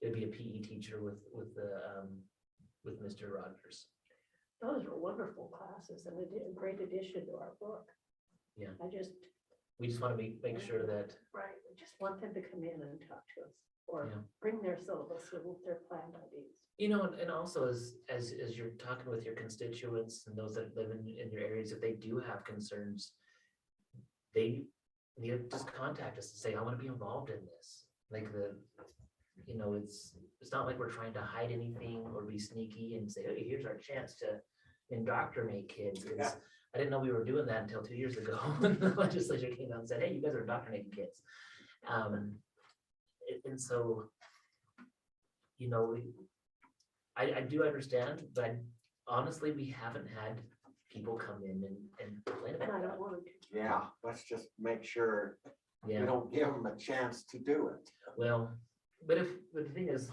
It'd be a PE teacher with Mr. Rogers. Those are wonderful classes and a great addition to our book. Yeah. We just want to make sure that, right, we just want them to come in and talk to us or Yeah. bring their syllabus with their planned ideas. and also as you're talking with your constituents and those that live in your areas, if they do have concerns, they need to just contact us and say, I want to be involved in this. Like it's not like we're trying to hide anything or be sneaky and say, hey, here's our chance to indoctrinate kids. I didn't know we were doing that until 2 years ago when the legislature came out and said, hey, you guys are indoctrinating kids. And so, I do understand, but honestly, we haven't had people come in and complain And I about don't that. want to. Yeah, let's just make sure we Yeah, don't give them a chance to do it. well, but the thing is,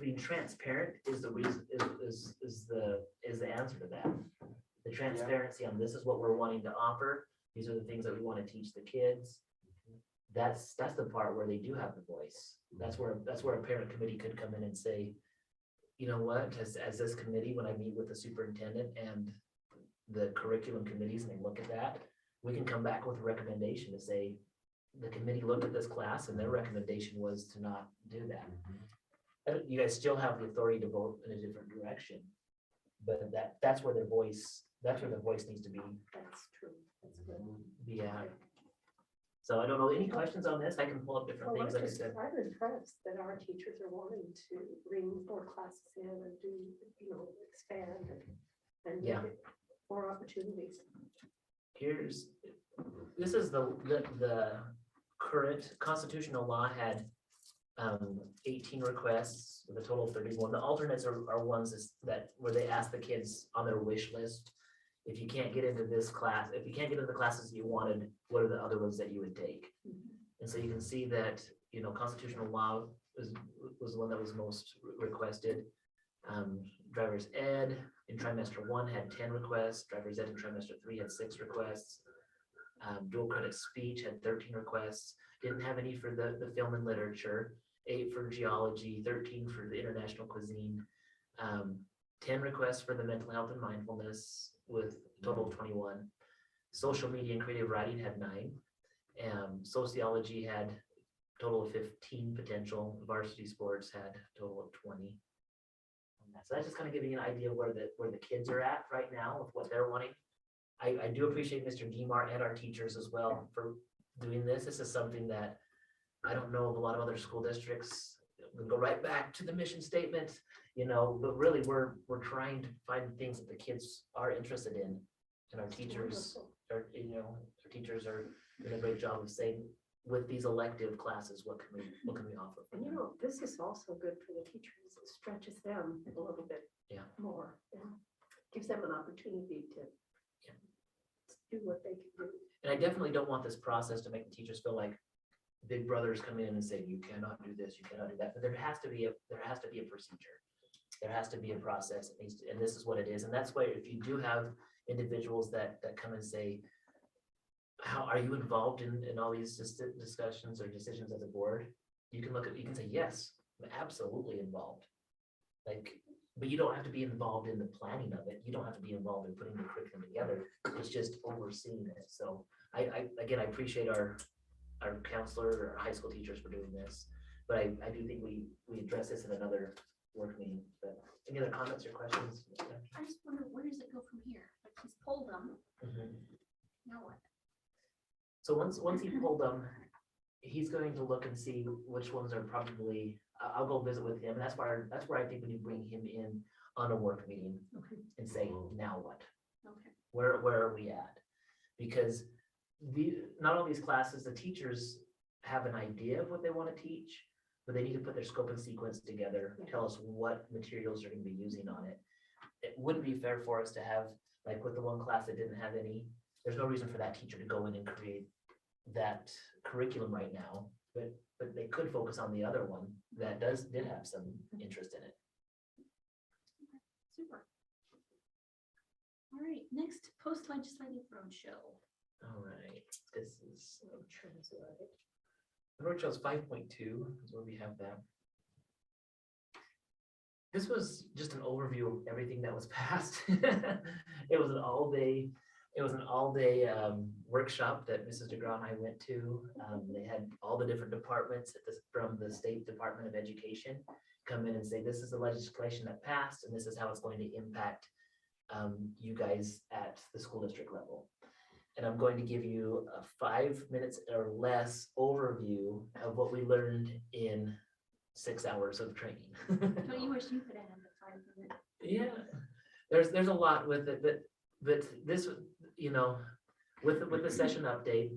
being transparent is the reason, is the answer to that. The transparency on this is what we're wanting to offer. These are the things that we want to teach the kids. That's the part where they do have the voice. That's where a parent committee could come in and say, you know what, as this committee, when I meet with the superintendent and the curriculum committees and they look at that, we can come back with a recommendation to say, the committee looked at this class and their recommendation was to not do that. You guys still have the authority to vote in a different direction, but that's where their voice needs to be. That's true. That's good. Yeah. So I don't know, any questions on this? I can pull up different Well, things, like I said. I'm impressed that our teachers are wanting to bring more classes in and do, expand and Yeah. make it more opportunities. This is the current constitutional law had 18 requests with a total of 31. The alternates are ones where they ask the kids on their wish list, if you can't get into this class, if you can't get into the classes you wanted, what are the other ones that you would take? And so you can see that, constitutional law was the one that was most requested. Driver's ed in trimester 1 had 10 requests. Driver's ed in trimester 3 had 6 requests. Dual credit speech had 13 requests. Didn't have any for the film and literature. 8 for geology, 13 for the international cuisine. 10 requests for the mental health and mindfulness with a total of 21. Social media and creative writing had 9. Sociology had a total of 15 potential. Varsity sports had a total of 20. So that's just kind of giving you an idea of where the kids are at right now with what they're wanting. I do appreciate Mr. Guimar and our teachers as well for doing this. This is something that I don't know of a lot of other school districts. We'll go right back to the mission statement, but really we're trying to find things that the kids are interested in. And our teachers Wonderful. our teachers are doing a great job of saying, with these elective classes, what can we offer? for And you them? know, this is also good for the teachers. It stretches them a little bit. Yeah. More, and gives them an opportunity to Yeah. do what they can do. And I definitely don't want this process to make the teachers feel like big brothers come in and say, you cannot do this, you cannot do that, but there has to be a procedure. There has to be a process, it needs to, and this is what it is, and that's why if you do have individuals that come and say, how are you involved in all these discussions or decisions as a board? You can say, yes, I'm absolutely involved. Like, but you don't have to be involved in the planning of it. You don't have to be involved in putting the curriculum together. It's just overseeing it. So again, I appreciate our counselor, our high school teachers for doing this. But I do think we address this in another work meeting. But any other comments or questions? I just wonder, where does it go from here? Like, he's pulled them, Mhm. now what? So once he pulled them, he's going to look and see which ones are probably, I'll go visit with him. That's where I think when you bring him in on a work meeting Okay. and say, now what? Okay. Where are we at? Because not all these classes, the teachers have an idea of what they want to teach, but they need to put their scope and sequence together, tell us what materials they're going to be using on it. It wouldn't be fair for us to have, like with the one class that didn't have any, there's no reason for that teacher to go in and create that curriculum right now, but they could focus on the other one that did have some interest in it. Super. All right, next, post-legislative roadshow. All right, this is, Translate. the roadshow is 5.2 is where we have that. This was just an overview of everything that was passed. It was an all-day workshop that Mrs. DeGraw and I went to. They had all the different departments from the State Department of Education come in and say, this is the legislation that passed, and this is how it's going to impact you guys at the school district level. And I'm going to give you a 5 minutes or less overview of what we learned in 6 hours of training. Don't you wish you could have had the 5 minutes? Yeah, there's a lot with it, but this, with the session update,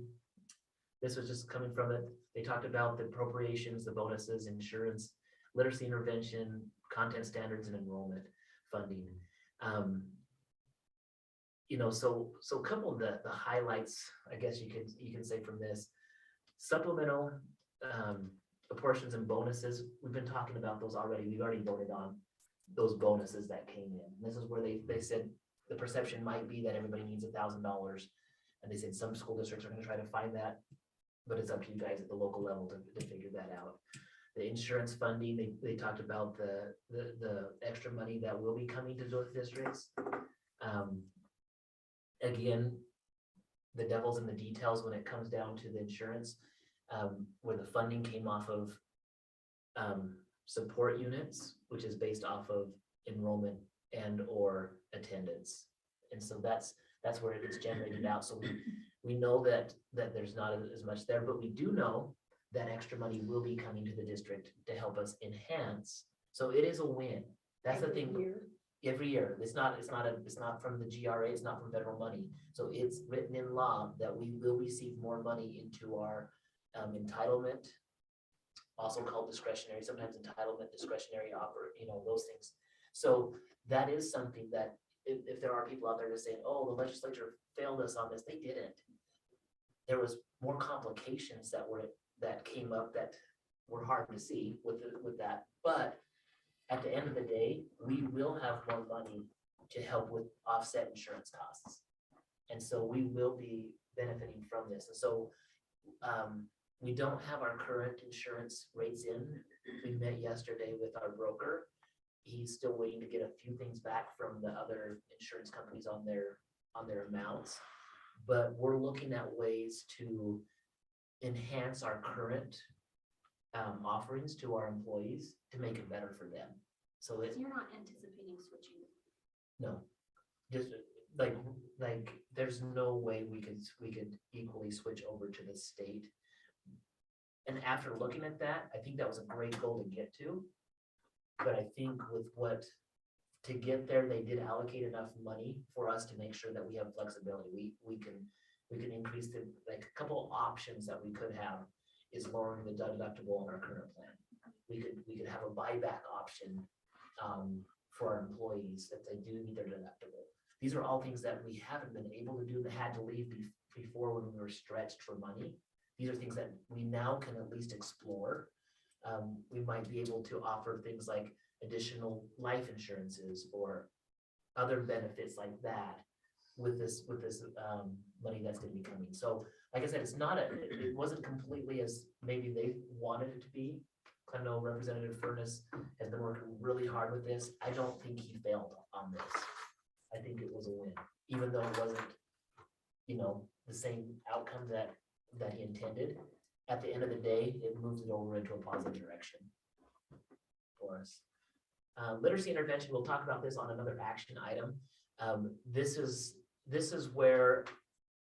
this was just coming from it. They talked about the appropriations, the bonuses, insurance, literacy intervention, content standards, and enrollment funding. So a couple of the highlights, I guess you can say from this, supplemental portions and bonuses. We've been talking about those already. We've already voted on those bonuses that came in. This is where they said the perception might be that everybody needs $1,000. And they said some school districts are going to try to find that, but it's up to you guys at the local level to figure that out. The insurance funding, they talked about the extra money that will be coming to those districts. Again, the devil's in the details when it comes down to the insurance, where the funding came off of support units, which is based off of enrollment and or attendance. And so that's where it gets generated out. So we know that there's not as much there, but we do know that extra money will be coming to the district to help us enhance. So it is a win. That's the thing. Every year. It's not from the GRA, it's not from federal money. So it's written in law that we will receive more money into our entitlement, also called discretionary, sometimes entitlement, discretionary those things. So that is something that if there are people out there just saying, oh, the legislature failed us on this, they didn't. There was more complications that came up that were hard to see with that, but at the end of the day, we will have more money to help with offset insurance costs. And so we will be benefiting from this. And so we don't have our current insurance rates in. We met yesterday with our broker. He's still waiting to get a few things back from the other insurance companies on their amounts. But we're looking at ways to enhance our current offerings to our employees to make it better for them. So So you're not anticipating switching? no, just like there's no way we could equally switch over to the state. And after looking at that, I think that was a great goal to get to. But I think with what to get there, they did allocate enough money for us to make sure that we have flexibility. We can increase the, like, a couple options that we could have is lowering the deductible on our current plan. We could have a buyback option for our employees if they do meet their deductible. These are all things that we haven't been able to do, that had to leave before when we were stretched for money. These are things that we now can at least explore. We might be able to offer things like additional life insurances or other benefits like that with this money that's going to be coming. So like I said, it wasn't completely as maybe they wanted it to be. I know Representative Furness has been working really hard with this. I don't think he failed on this. I think it was a win, even though it wasn't, the same outcome that he intended. At the end of the day, it moved it over into a positive direction for us. Literacy intervention, we'll talk about this on another action item. This is where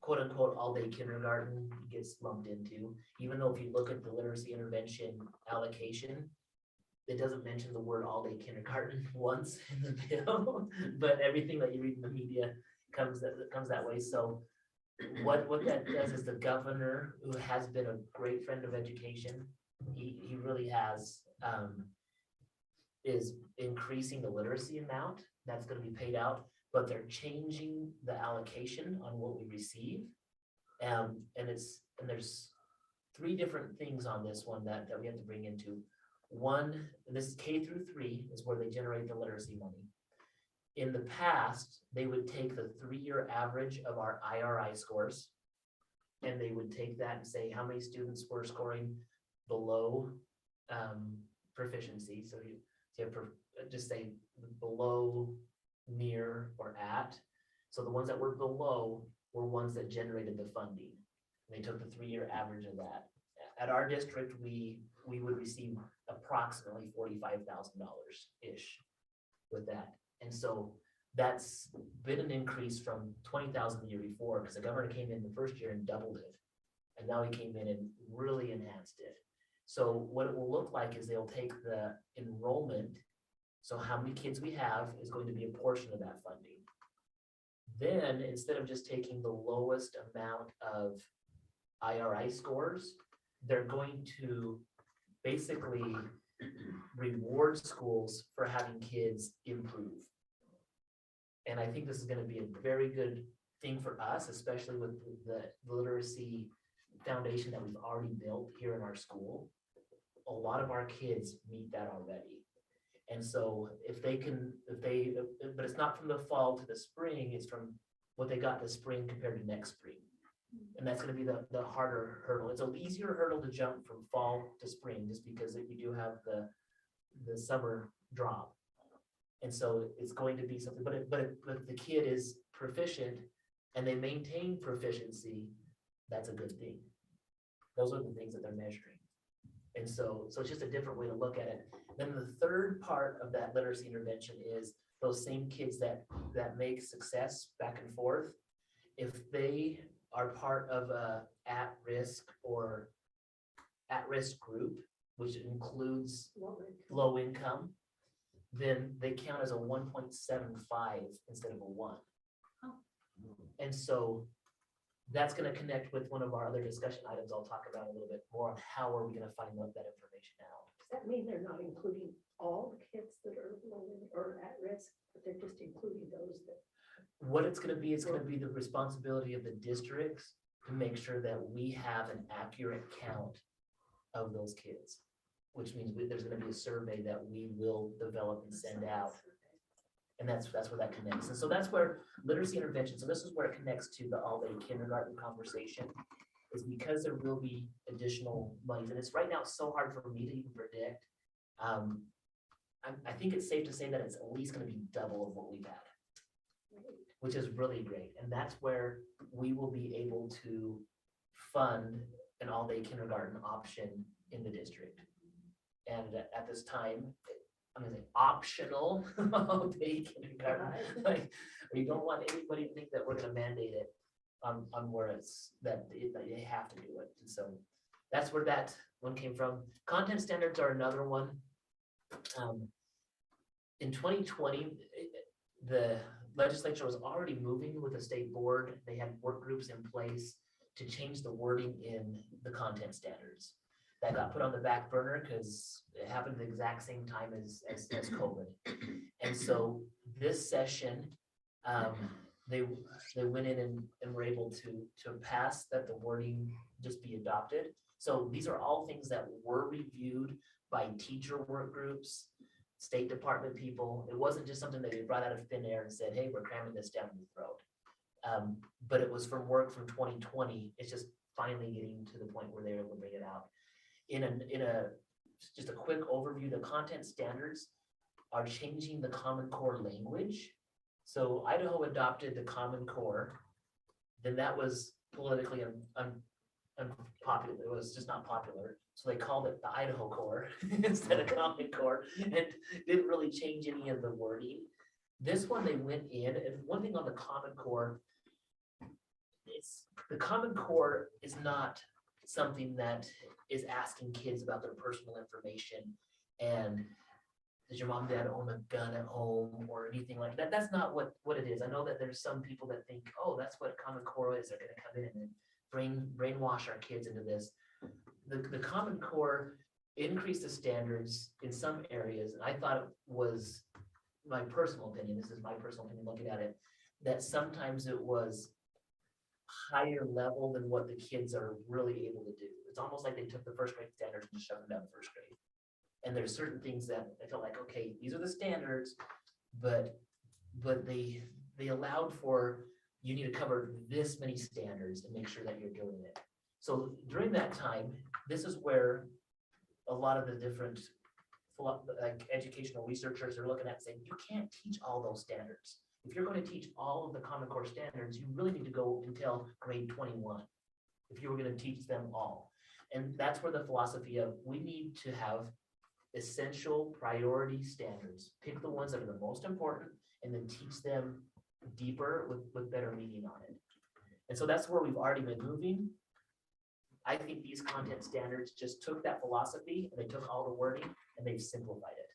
quote unquote all-day kindergarten gets lumped into, even though if you look at the literacy intervention allocation, it doesn't mention the word all-day kindergarten once in the bill, but everything that you read in the media comes that way. So what that does is the governor, who has been a great friend of education, he really has, is increasing the literacy amount that's going to be paid out, but they're changing the allocation on what we receive. And there's 3 different things on this one that we have to bring into. One, this is K through 3 is where they generate the literacy money. In the past, they would take the 3-year average of our IRI scores, and they would take that and say how many students were scoring below proficiency. So you just say below, near, or at. So the ones that were below were ones that generated the funding. They took the 3-year average of that. At our district, we would receive approximately $45,000-ish with that. And so that's been an increase from $20,000 the year before, because the governor came in the first year and doubled it. And now he came in and really enhanced it. So what it will look like is they'll take the enrollment. So how many kids we have is going to be a portion of that funding. Then instead of just taking the lowest amount of IRI scores, they're going to basically reward schools for having kids improve. And I think this is going to be a very good thing for us, especially with the literacy foundation that we've already built here in our school. A lot of our kids meet that already. And so but it's not from the fall to the spring, it's from what they got this spring compared to next spring. And that's going to be the harder hurdle. It's an easier hurdle to jump from fall to spring, just because you do have the summer drop. And so it's going to be something, but if the kid is proficient and they maintain proficiency, that's a good thing. Those are the things that they're measuring. And so it's just a different way to look at it. Then the third part of that literacy intervention is those same kids that make success back and forth. If they are part of a at-risk group, which includes low income, then they count as a 1.75 instead of a 1. Oh. And so that's going to connect with one of our other discussion items I'll talk about a little bit more on how are we going to find that information out. Does that mean they're not including all the kids that are low or at risk, but they're just including those that? What it's going to be, the responsibility of the districts to make sure that we have an accurate count of those kids, which means there's going to be a survey that we will develop and send out. And that's where that connects. And so that's where literacy intervention, so this is where it connects to the all-day kindergarten conversation, is because there will be additional monies. And it's right now so hard for me to even predict. I think it's safe to say that it's at least going to be double of what we've had, which is really great. And that's where we will be able to fund an all-day kindergarten option in the district. And at this time, I'm gonna say optional all-day kindergarten. Like, we don't want anybody to think that we're gonna mandate it on where it's that they have to do it. And so that's where that one came from. Content standards are another one. in 2020, the legislature was already moving with the state board. They had work groups in place to change the wording in the content standards. That got put on the back burner because it happened at the exact same time as COVID. And so this session, they went in and were able to pass that the wording just be adopted. So these are all things that were reviewed by teacher work groups, State Department people. It wasn't just something that they brought out of thin air and said, hey, we're cramming this down your throat. But it was from work from 2020. It's just finally getting to the point where they're able to bring it out. Just a quick overview, the content standards are changing the Common Core language. So Idaho adopted the Common Core, then that was politically unpopular. It was just not popular. So they called it the Idaho Core instead of Common Core, and didn't really change any of the wording. This one they went in, and one thing on the Common Core, the Common Core is not something that is asking kids about their personal information and does your mom and dad own a gun at home or anything like that. That's not what it is. I know that there's some people that think, oh, that's what Common Core is. They're going to come in and brainwash our kids into this. The Common Core increased the standards in some areas. And I thought it was my personal opinion. This is my personal opinion looking at it, that sometimes it was higher level than what the kids are really able to do. It's almost like they took the first grade standards and just shoved them down the first grade. And there's certain things that I felt like, okay, these are the standards, but they allowed for, you need to cover this many standards and make sure that you're doing it. So during that time, this is where a lot of the different like educational researchers are looking at saying, you can't teach all those standards. If you're going to teach all of the Common Core standards, you really need to go until grade 21 if you were going to teach them all. And that's where the philosophy of we need to have essential priority standards, pick the ones that are the most important, and then teach them deeper with better meaning on it. And so that's where we've already been moving. I think these content standards just took that philosophy and they took all the wording and they've simplified it.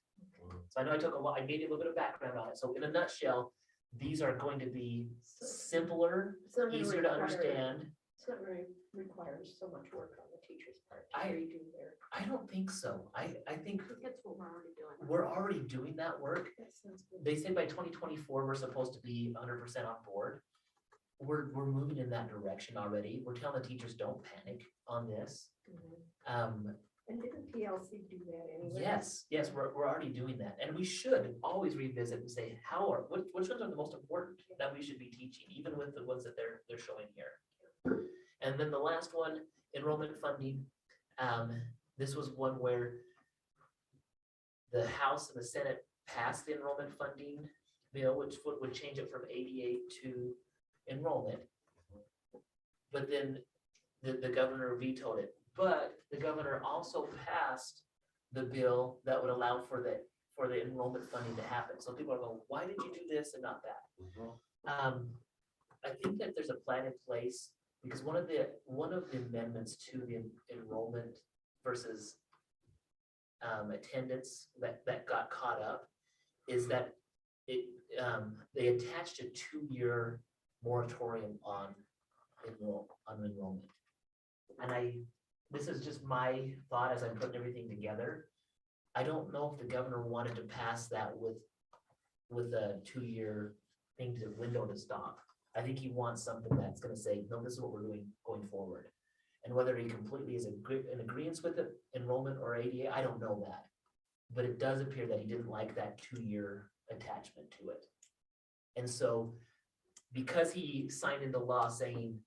So I know I gave you a little bit of background on it. So in a nutshell, these are going to be simpler, easier to understand. It's not really requires so much work on the teacher's part to redo their. I don't think so. I think That's what we're already doing. we're already doing that work. That sounds good. They say by 2024, we're supposed to be 100% on board. We're moving in that direction already. We're telling the teachers, don't panic on this. And didn't PLC do that anyway? Yes, we're already doing that. And we should always revisit and say, which ones are the most important that we should be teaching, even with the ones that they're showing here. And then the last one, enrollment funding. This was one where the House and the Senate passed the enrollment funding bill, which would change it from ADA to enrollment. But then the governor vetoed it. But the governor also passed the bill that would allow for the enrollment funding to happen. So people are going, why did you do this and not that? I think that there's a plan in place because one of the amendments to the enrollment versus attendance that got caught up is that they attached a 2-year moratorium on enrollment. And this is just my thought as I'm putting everything together. I don't know if the governor wanted to pass that with a 2-year thing to window to stop. I think he wants something that's going to say, no, this is what we're doing going forward. And whether he completely is in agreement with the enrollment or ADA, I don't know that. But it does appear that he didn't like that 2-year attachment to it. And so because he signed into law saying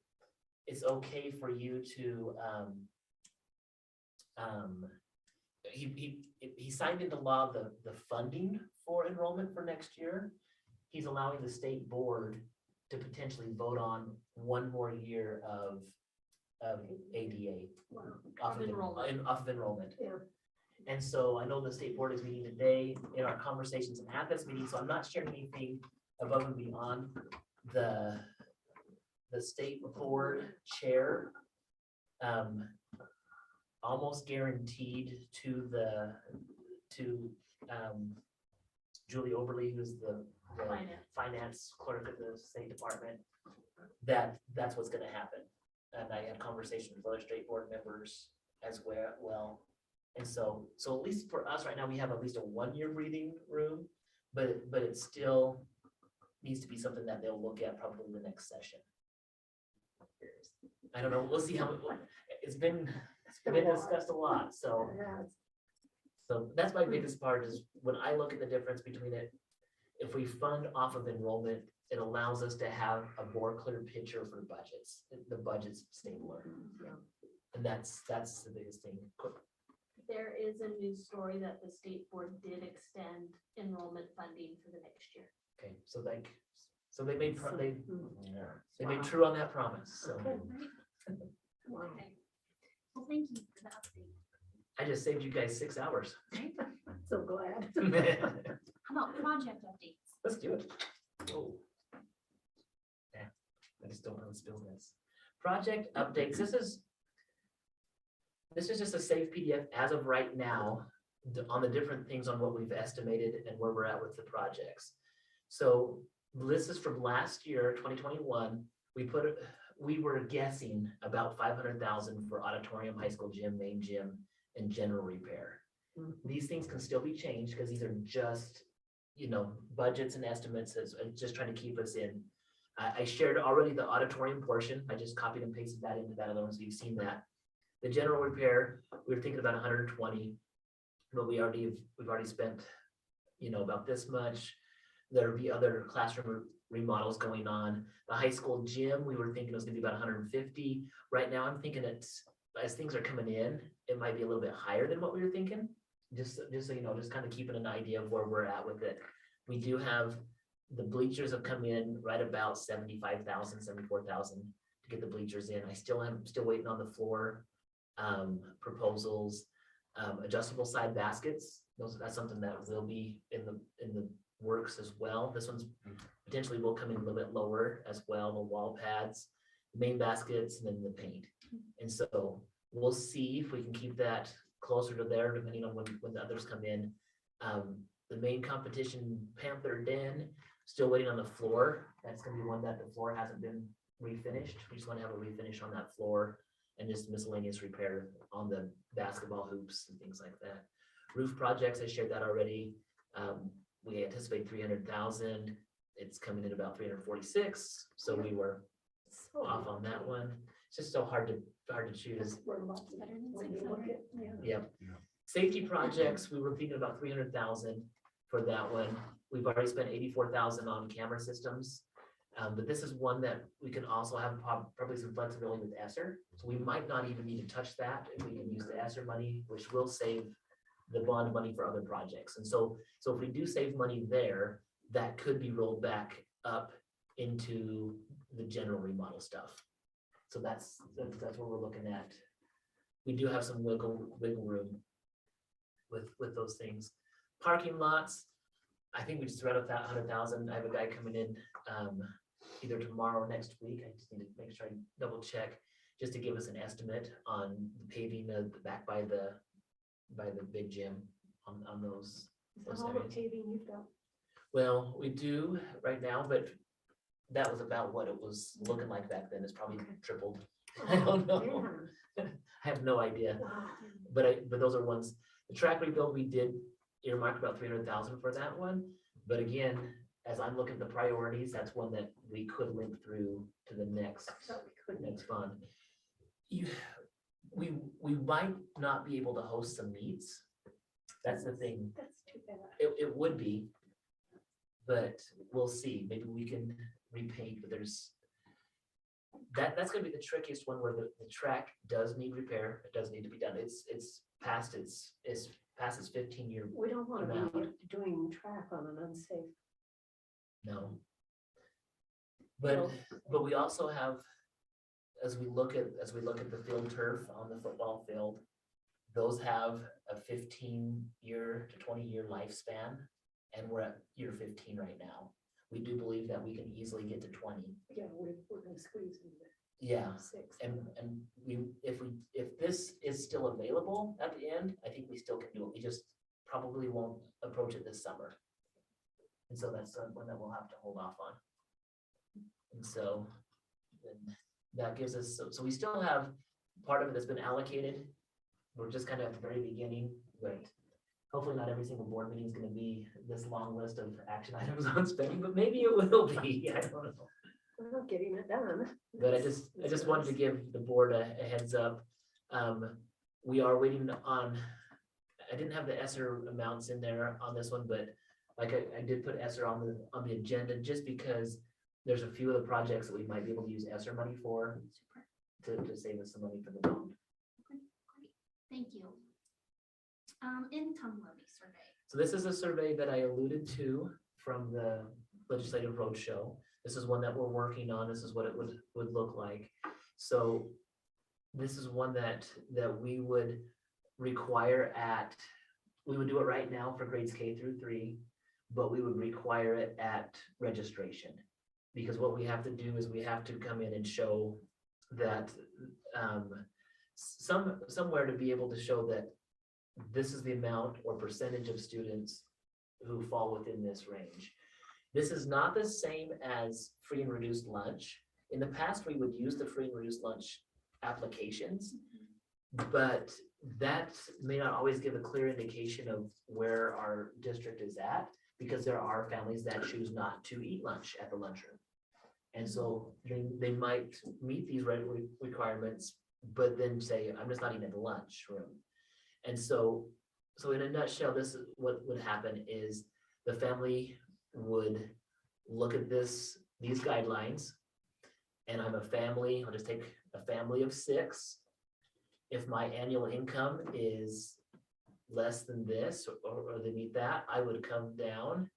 it's okay for you to he signed into law the funding for enrollment for next year. He's allowing the state board to potentially vote on 1 more year of ADA off of enrollment. Yeah. And so I know the state board is meeting today in our conversations and at this meeting, so I'm not sharing anything above and beyond the state board chair. Almost guaranteed to Julie Oberly, who's the Finance. finance clerk at the State Department, that's what's gonna happen. And I had conversations with other state board members as well. And so at least for us right now, we have at least a 1-year breathing room, but it still needs to be something that they'll look at probably the next session. I don't know, we'll see how, it's been discussed a lot, so. Yeah, So that's my biggest part is when I look at the difference between it, if we fund off of enrollment, it allows us to have a more clear picture for budgets. The budget's stabler. And that's the biggest thing. There is a news story that the state board did extend enrollment funding for the next year. Okay, so they made, Yeah. they made true on that promise, so. Okay. Wow. Okay. Well, thank you for the update. I just saved you guys 6 hours. So glad. How about project updates? Let's do it. Oh. Yeah, I just don't want to spill this. Project updates, this is just a safe PDF as of right now on the different things on what we've estimated and where we're at with the projects. So this is from last year, 2021. We were guessing about 500,000 for auditorium, high school gym, main gym, and general repair. These things can still be changed because these are just, budgets and estimates as just trying to keep us in. I shared already the auditorium portion. I just copied and pasted that into that other one, so you've seen that. The general repair, we were thinking about 120, but we've already spent, about this much. There'll be other classroom remodels going on. The high school gym, we were thinking it was gonna be about 150. Right now, I'm thinking as things are coming in, it might be a little bit higher than what we were thinking. Just so you know, just kind of keeping an idea of where we're at with it. We do have, the bleachers have come in right about 75,000, 74,000 to get the bleachers in. I'm still waiting on the floor proposals, adjustable side baskets. That's something that will be in the works as well. This one's potentially will come in a little bit lower as well, the wall pads, main baskets, and then the paint. And so we'll see if we can keep that closer to there, depending on when the others come in. The main competition Panther Den, still waiting on the floor. That's gonna be one that the floor hasn't been refinished. We just want to have a refinish on that floor and just miscellaneous repair on the basketball hoops and things like that. Roof projects, I shared that already. We anticipate 300,000. It's coming in about 346. So we were off on that one. It's just so hard to choose. We're lots Better than when you 600. look at- yeah. Yep. Yeah. Safety projects, we were thinking about 300,000 for that one. We've already spent 84,000 on camera systems. But this is one that we can also have probably some flexibility with ESSER. So we might not even need to touch that if we can use the ESSER money, which will save the bond money for other projects. And so if we do save money there, that could be rolled back up into the general remodel stuff. So that's what we're looking at. We do have some wiggle room with those things. Parking lots, I think we just threw out 100,000. I have a guy coming in either tomorrow or next week. I just need to make sure I double check just to give us an estimate on the paving the back by the big gym on those Is that all the areas. paving you've got? Well, we do right now, but that was about what it was looking like back then. It's probably tripled. I don't know. Yeah. I have no idea. Wow. But those are ones, the track rebuild, we did earmark about 300,000 for that one. But again, as I'm looking at the priorities, that's one that we could link through to the next So we couldn't. fund. We might not be able to host some meets. That's the thing. That's too bad. It would be, but we'll see. Maybe we can repaint, but that's gonna be the trickiest one where the track does need repair. It does need to be done. It's past its 15-year, We don't want to Now. be doing track on an unsafe. no. But we also have, as we look at the field turf on the football field, those have a 15-year to 20-year lifespan, and we're at year 15 right now. We do believe that we can easily get to 20. Yeah, we're gonna squeeze into Yeah, 6. and if this is still available at the end, I think we still can do it. We just probably won't approach it this summer. And so that's one that we'll have to hold off on. And so then that gives us, so we still have part of it that's been allocated. We're just kind of at the very beginning, but hopefully not every single board meeting is gonna be this long list of action items on spending, but maybe it will be, I don't know. Well, getting it done. But I just wanted to give the board a heads up. We are waiting on, I didn't have the ESSER amounts in there on this one, but like I did put ESSER on the agenda just because there's a few of the projects that we might be able to use ESSER money for to save us some money for the bond. Okay, great. Thank you. Income levy survey. So this is a survey that I alluded to from the Legislative Roadshow. This is one that we're working on. This is what it would look like. So this is one that we would require we would do it right now for grades K-3, but we would require it at registration. Because what we have to do is we have to come in and show that somewhere to be able to show that this is the amount or percentage of students who fall within this range. This is not the same as free and reduced lunch. In the past, we would use the free and reduced lunch applications, but that may not always give a clear indication of where our district is at, because there are families that choose not to eat lunch at the lunchroom. And so they might meet these requirements, but then say, I'm just not eating at the lunchroom. And so in a nutshell, this is what would happen is the family would look at these guidelines, and I'm a family, I'll just take a family of 6. If my annual income is less than this, or they meet that, I would come down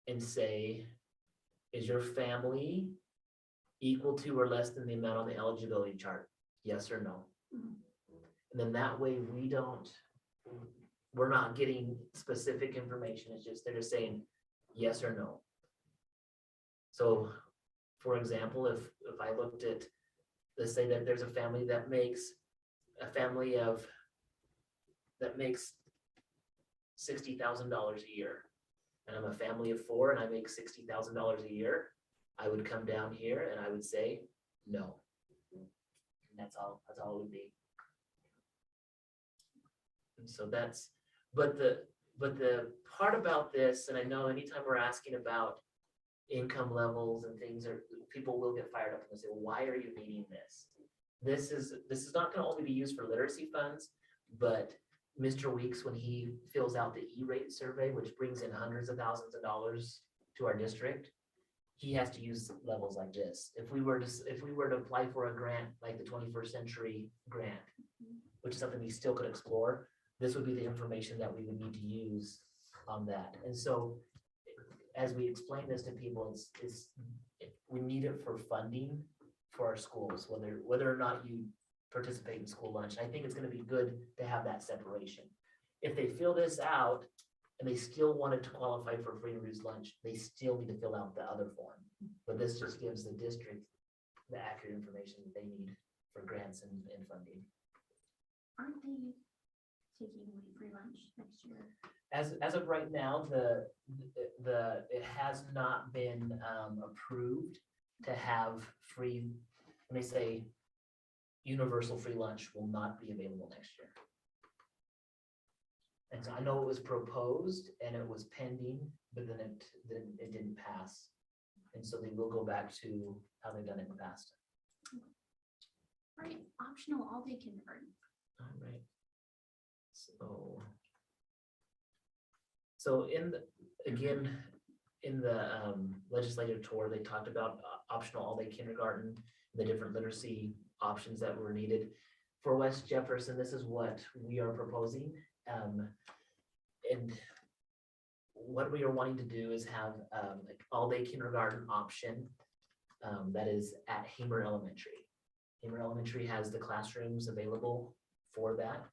and say, is your family equal to or less than the amount on the eligibility chart? Yes or no? And then that way we're not getting specific information. It's just, they're just saying yes or no. So for example, if I looked at, let's say that there's a family that makes $60,000 a year, and I'm a family of 4 and I make $60,000 a year, I would come down here and I would say no. And that's all it would be. And so that's, but the part about this, and I know anytime we're asking about income levels and things, or people will get fired up and say, well, why are you needing this? This is not going to only be used for literacy funds, but Mr. Weeks, when he fills out the E-rate survey, which brings in hundreds of thousands of dollars to our district, he has to use levels like this. If we were to apply for a grant like the 21st Century Grant, which is something we still could explore, this would be the information that we would need to use on that. And so as we explain this to people, we need it for funding for our schools, whether or not you participate in school lunch. I think it's going to be good to have that separation. If they fill this out and they still wanted to qualify for free and reduced lunch, they still need to fill out the other form. But this just gives the district the accurate information that they need for grants and funding. Aren't they taking away free lunch next year? As of right now, it has not been approved to have free, when they say universal free lunch will not be available next year. And so I know it was proposed and it was pending, but then it didn't pass. And so they will go back to how they've done it in the past. All right, optional all-day kindergarten. All right. So in the legislative tour, they talked about optional all-day kindergarten, the different literacy options that were needed. For West Jefferson, this is what we are proposing. And what we are wanting to do is have like all-day kindergarten option that is at Hamer Elementary. Hamer Elementary has the classrooms available for that.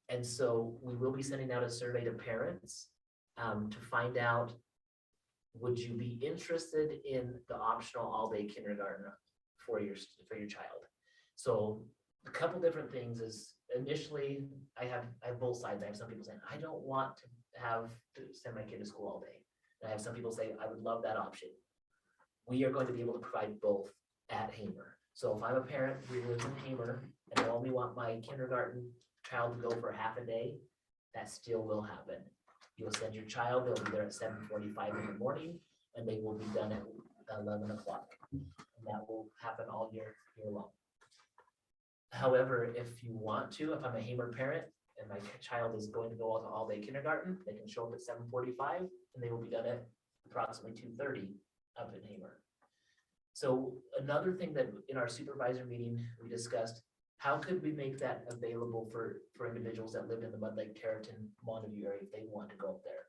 And so we will be sending out a survey to parents to find out, would you be interested in the optional all-day kindergarten for your child? So a couple different things is, initially, I have both sides. I have some people saying, I don't want to send my kid to school all day. And I have some people say, I would love that option. We are going to be able to provide both at Hamer. So if I'm a parent who lives in Hamer and I only want my kindergarten child to go for half a day, that still will happen. You'll send your child, they'll be there at 7:45 in the morning, and they will be done at 11 o'clock. And that will happen all year long. However, if you want to, if I'm a Hamer parent and my child is going to go to all-day kindergarten, they can show up at 7:45 and they will be done at approximately 2:30 up in Hamer. So another thing that in our supervisor meeting, we discussed, how could we make that available for individuals that live in the Mud Lake, Territon, Montague area if they want to go up there?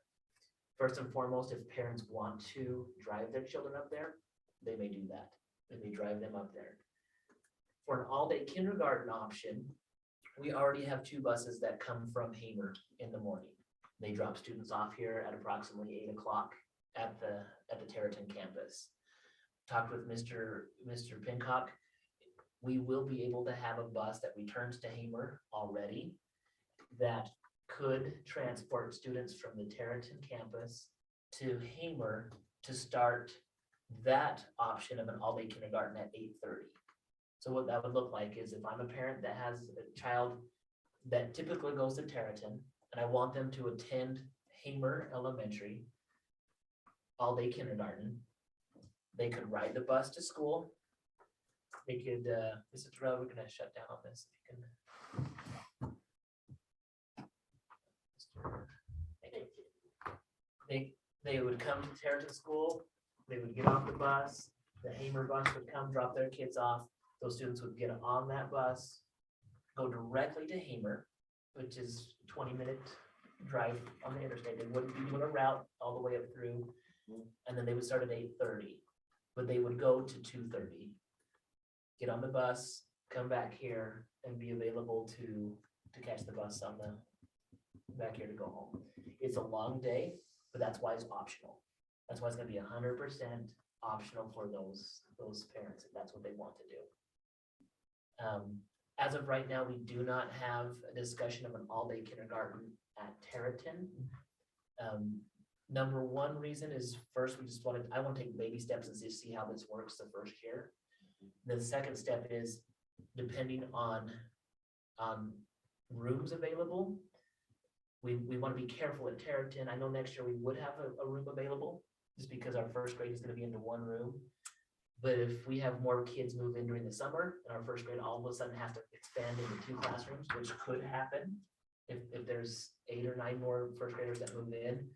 First and foremost, if parents want to drive their children up there, they may do that. They may drive them up there. For an all-day kindergarten option, we already have 2 buses that come from Hamer in the morning. They drop students off here at approximately 8 o'clock at the Territon campus. Talked with Mr. Pincock. We will be able to have a bus that returns to Hamer already that could transport students from the Territon campus to Hamer to start that option of an all-day kindergarten at 8:30. So what that would look like is if I'm a parent that has a child that typically goes to Territon and I want them to attend Hamer Elementary all-day kindergarten, they could ride the bus to school. They could, Mr. Terrell, we're gonna shut down on this. If you can. They would come to Territon School, they would get off the bus, the Hamer bus would come drop their kids off. Those students would get on that bus, go directly to Hamer, which is 20-minute drive on the interstate. They wouldn't be doing a route all the way up through. And then they would start at 8:30, but they would go to 2:30, get on the bus, come back here and be available to catch the bus on the back here to go home. It's a long day, but that's why it's optional. That's why it's gonna be 100% optional for those parents, if that's what they want to do. As of right now, we do not have a discussion of an all-day kindergarten at Territon. Number one reason is first, I want to take baby steps and just see how this works the first year. The second step is depending on rooms available. We want to be careful at Territon. I know next year we would have a room available just because our first grade is going to be into one room. But if we have more kids move in during the summer and our first grade all of a sudden has to expand into 2 classrooms, which could happen if there's 8 or 9 more first graders that move in,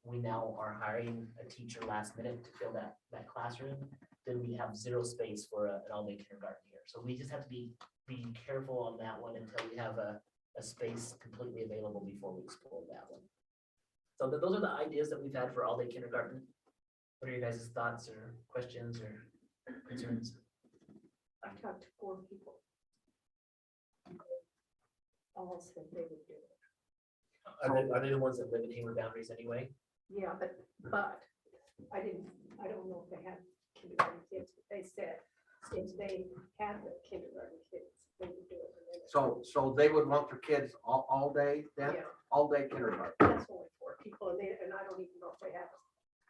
we now are hiring a teacher last minute to fill that classroom, then we have 0 space for an all-day kindergarten here. So we just have to be careful on that one until we have a space completely available before we explore that one. So those are the ideas that we've had for all-day kindergarten. What are your guys' thoughts or questions or concerns? I talked to 4 people. All said they would do it. Are they the ones that live in Hamer boundaries anyway? Yeah, but I don't know if they had kindergarten kids, but they said since they had the kindergarten kids, they would do it. So they would want their kids all day then? Yeah, All day kindergarten? that's only 4 people, and I don't even know if they have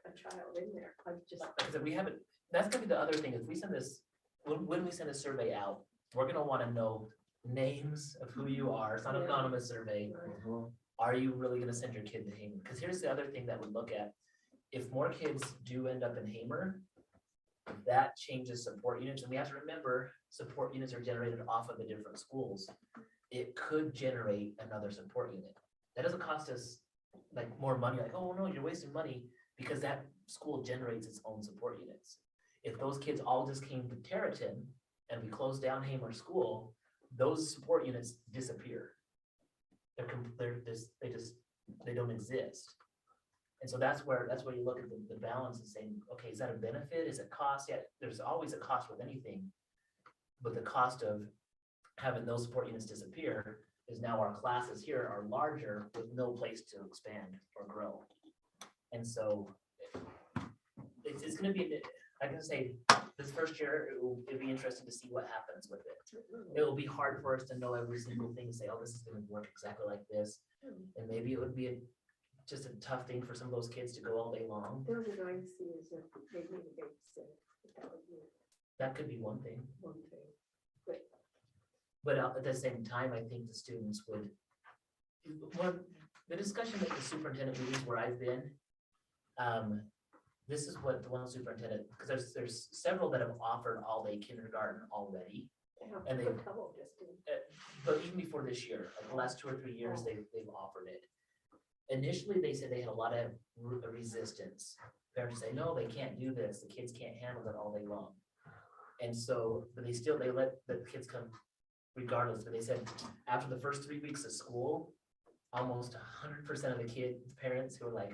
a child in there. I just, Because we haven't, that's gonna be the other thing, is we send this, when we send a survey out, we're gonna wanna know names of who you are. It's not an Yeah. anonymous survey. Are you really gonna send your kid to Hamer? Because here's the other thing that we look at. If more kids do end up in Hamer, that changes support units. And we have to remember, support units are generated off of the different schools. It could generate another support unit. That doesn't cost us like more money, like, oh no, you're wasting money, because that school generates its own support units. If those kids all just came to Territon and we closed down Hamer School, those support units disappear. They don't exist. And so that's where you look at the balance and saying, okay, is that a benefit? Is it cost? Yeah, there's always a cost with anything. But the cost of having those support units disappear is now our classes here are larger with no place to expand or grow. And so it's gonna be, I can say, this first year, it'll be interesting to see what happens with it. It will be hard for us to know every single thing and say, oh, this is gonna work exactly like this. And maybe it would be just a tough thing for some of those kids to go all day long. The only thing I see is if they need a babysitter, but that would be That could be one thing. one thing. But at the same time, I think the students would, the discussion at the superintendent meetings where I've been, this is what the one superintendent, because there's several that have offered all-day kindergarten already. And they- Hotel just did. But even before this year, like the last 2 or 3 years, they've offered it. Initially, they said they had a lot of resistance. Parents say, no, they can't do this. The kids can't handle it all day long. And so, but they let the kids come regardless. But they said after the first 3 weeks of school, almost 100% of the parents who were like,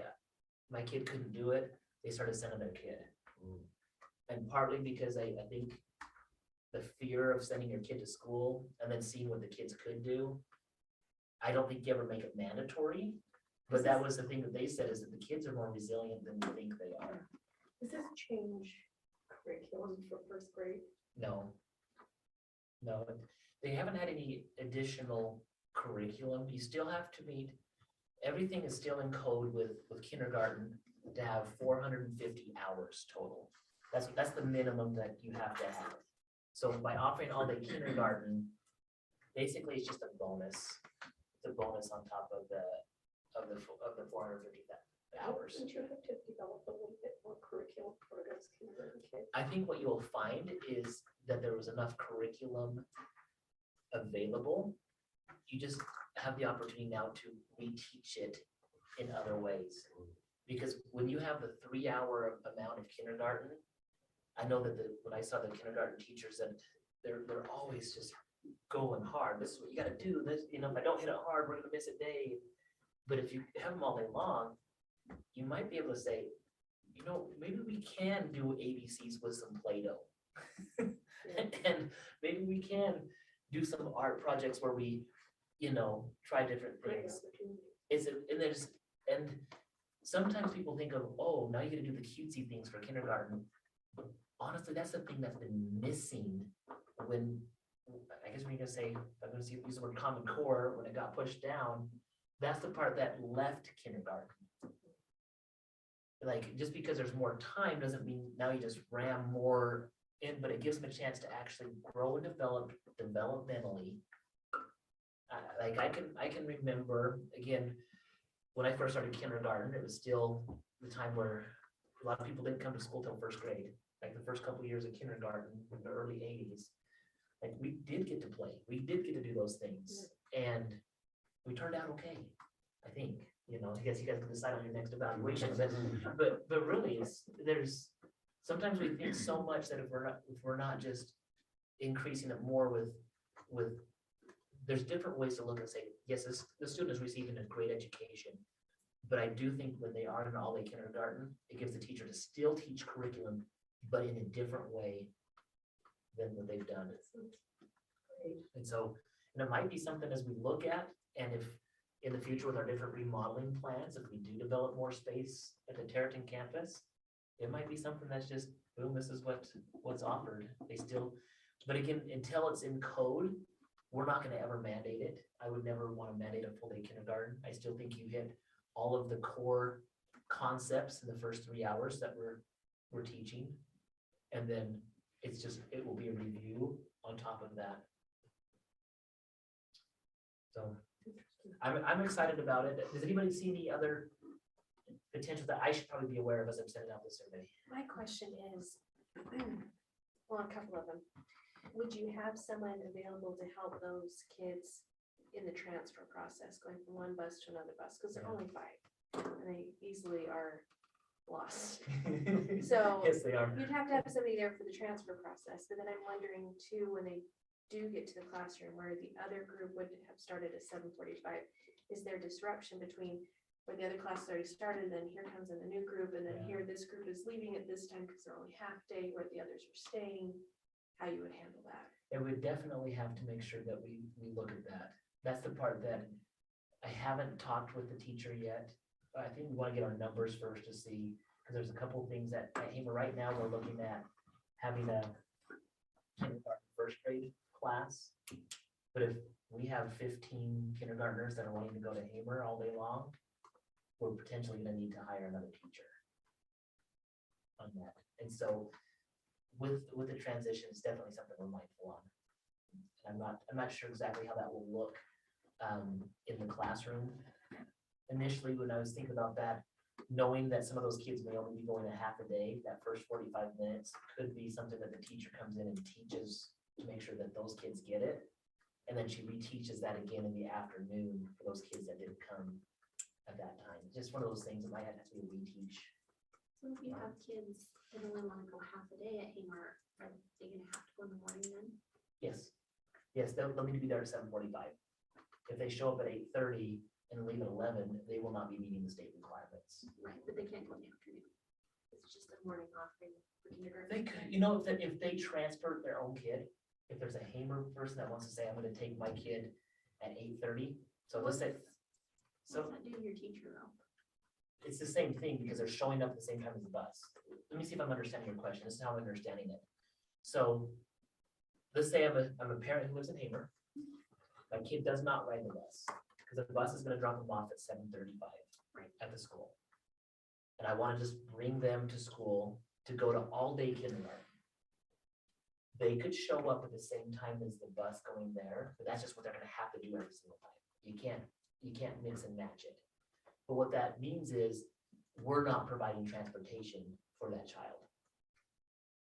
my kid couldn't do it, they started sending their kid. And partly because I think the fear of sending your kid to school and then seeing what the kids could do, I don't think you ever make it mandatory. But that was the thing that they said, is that the kids are more resilient than we think they are. Does this change curriculum for first grade? No. No, they haven't had any additional curriculum. You still have to meet, everything is still in code with kindergarten to have 450 hours total. That's the minimum that you have to have. So by offering all day kindergarten, basically it's just a bonus. It's a bonus on top of the 450 hours. Don't you have to develop a little bit more curriculum for those kindergarten kids? I think what you'll find is that there was enough curriculum available. You just have the opportunity now to reteach it in other ways. Because when you have the 3-hour amount of kindergarten, I know that when I saw the kindergarten teachers, that they're always just going hard. This is what you gotta do. This, if I don't hit it hard, we're gonna miss a day. But if you have them all day long, you might be able to say, maybe we can do ABCs with some Play-Doh. And maybe we can do some art projects where we, try different things. And sometimes people think of, oh, now you gotta do the cutesy things for kindergarten. Honestly, that's the thing that's been missing when, I guess we're gonna say, I'm gonna use the word Common Core, when it got pushed down, that's the part that left kindergarten. Like, just because there's more time doesn't mean now you just ram more in, but it gives them a chance to actually grow and develop developmentally. Like I can remember, again, when I first started kindergarten, it was still the time where a lot of people didn't come to school till first grade. Like the first couple of years of kindergarten in the early 80s. Like we did get to play, we did get to do those things, and we turned out okay, I think. I guess you guys can decide on your next evaluation, but really, there's sometimes we think so much that if we're not just increasing it more with there's different ways to look and say, yes, the student is receiving a great education, but I do think when they are in an all-day kindergarten, it gives the teacher to still teach curriculum, but in a different way than what they've done. And so, it might be something as we look at, and if in the future with our different remodeling plans, if we do develop more space at the Territon campus, it might be something that's just, boom, this is what's offered. But again, until it's in code, we're not gonna ever mandate it. I would never want to mandate a full day kindergarten. I still think you hit all of the core concepts in the first 3 hours that we're teaching. And then it will be a review on top of that. So I'm excited about it. Does anybody see any other potential that I should probably be aware of as I'm sending out the survey? My question is, well, a couple of them. Would you have someone available to help those kids in the transfer process, going from one bus to another bus? Because they're only 5 and they easily are lost. So Yes, they are. you'd have to have somebody there for the transfer process. But then I'm wondering too, when they do get to the classroom where the other group would have started at 7:45, is there disruption between where the other class has already started, and then here comes in the new group, and then here this group is leaving at this time because they're only half day, where the others are staying? How you would handle that? It would definitely have to make sure that we look at that. That's the part that I haven't talked with the teacher yet. I think we want to get our numbers first to see, because there's a couple of things that at Hamer right now we're looking at having a kindergarten first grade class. But if we have 15 kindergartners that are wanting to go to Hamer all day long, we're potentially gonna need to hire another teacher on that. And so with the transition, it's definitely something we're mindful on. I'm not sure exactly how that will look in the classroom. Initially, when I was thinking about that, knowing that some of those kids may only be going a half a day, that first 45 minutes could be something that the teacher comes in and teaches to make sure that those kids get it. And then she reteaches that again in the afternoon for those kids that didn't come at that time. Just one of those things that might have to be a reteach. So if you have kids that only want to go half a day at Hamer, are they gonna have to go in the morning then? Yes, they'll need to be there at 7:45. If they show up at 8:30 and leave at 11, they will not be meeting the state requirements. Right, but they can't go in the afternoon. It's just a morning offering for kindergarten. They could, you know, if they transfer their own kid, if there's a Hamer person that wants to say, I'm gonna take my kid at 8:30, so let's say, So so what's that do to your teacher though? it's the same thing because they're showing up at the same time as the bus. Let me see if I'm understanding your question. This is how I'm understanding it. So let's say I'm a parent who lives in Hamer. My kid does not ride the bus because the bus is gonna drop them off at 7:35 Right. at the school. And I wanna just bring them to school to go to all-day kindergarten. They could show up at the same time as the bus going there, but that's just what they're gonna have to do every single time. You can't mix and match it. But what that means is, we're not providing transportation for that child.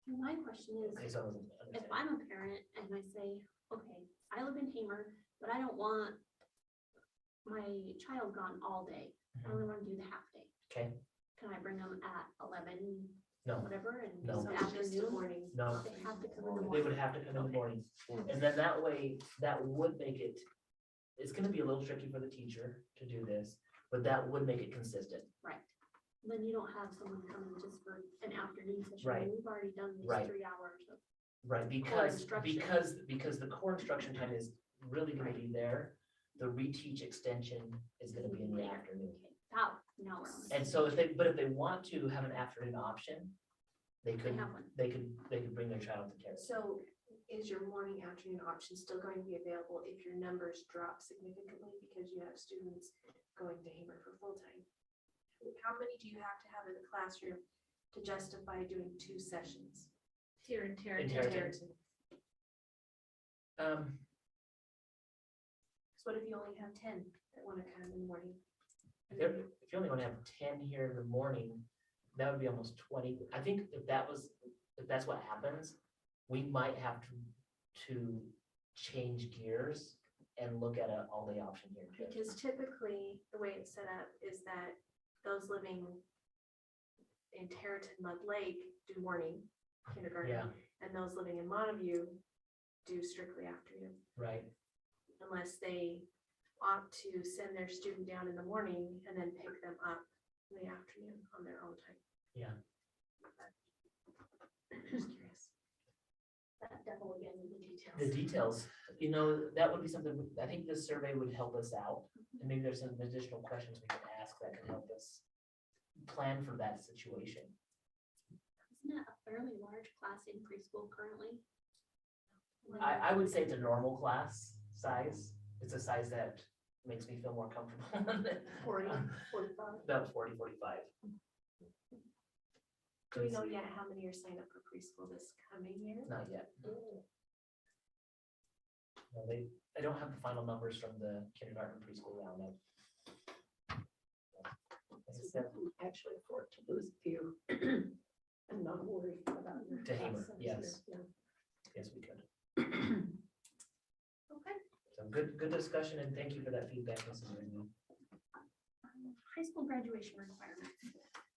And my question is, Okay, so I wasn't if understanding. I'm a parent and I say, okay, I live in Hamer, but I don't want my child gone all day. I only want to do the half day. Okay, Can I bring them at 11, no, whatever, and No. so So it's just a afternoon? morning. no, They have to come in the they morning. would have to come in the morning. And then that way, that would make it, it's gonna be a little tricky for the teacher to do this, but that would make it consistent. Then you don't have someone coming just for an afternoon session. Right. We've already done these Right. 3 hours of. Right, because instruction. the core instruction time is really gonna be there. The reteach extension is gonna be in the Later. afternoon. Okay, now we're on. the And same so if page. they want to have an afternoon option, they could, have one. they could bring their child to Terrace. So is your morning afternoon option still going to be available if your numbers drop significantly because you have students going to Hamer for full-time? How many do you have to have in the classroom to justify doing 2 sessions? Here in In Tarrant. Tarrant. So what if you only have 10 that want to come in the morning? If you only want to have 10 here in the morning, that would be almost 20. I think if that's what happens, we might have to change gears and look at an all-day option here too. Because typically, the way it's set up is that those living in Tarleton Mud Lake do morning kindergarten, Yeah, and those living in Montague do strictly afternoon, right. unless they opt to send their student down in the morning and then pick them up in the afternoon on their own time. Yeah. Just curious. That devil again in the details. The details, you know, that would be something, I think this survey would help us out. And maybe there's some additional questions we can ask that can help us plan for that situation. Isn't that a fairly large class in preschool currently? I would say it's a normal class size. It's a size that makes me feel more comfortable. 40, 45. About 40, 45. Do we know yet how many are signed up for preschool this coming year? Not yet. No, I don't have the final numbers from the kindergarten preschool round up. As I said, Actually afford to lose a few and not worry about your. To Hamer, class size yes. here. yes, we could. Okay. So good discussion and thank you for that feedback, Mrs. Ridley. High school graduation requirements.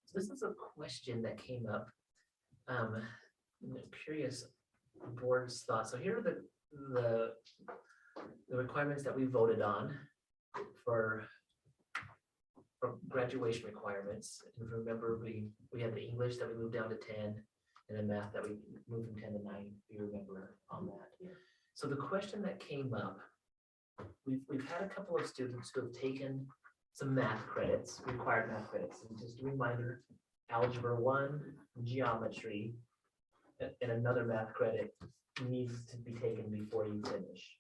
So this is a question that came up. I'm curious board's thoughts. So here are the requirements that we voted on for graduation requirements. And if you remember, we had the English that we moved down to 10 and then math that we moved from 10 to 9. If you remember on that. Yeah. So the question that came up, we've had a couple of students who have taken some math credits, required math credits, and just a reminder, algebra 1, geometry, and another math credit needs to be taken before you finish.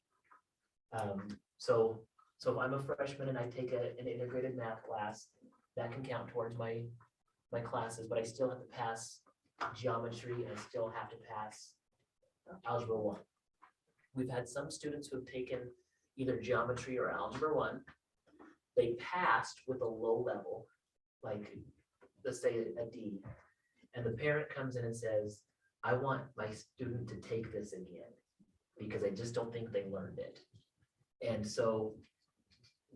So if I'm a freshman and I take an integrated math class, that can count towards my classes, but I still have to pass geometry and I still have to pass algebra 1. We've had some students who have taken either geometry or algebra 1. They passed with a low level, like let's say a D, and the parent comes in and says, I want my student to take this again because I just don't think they learned it. And so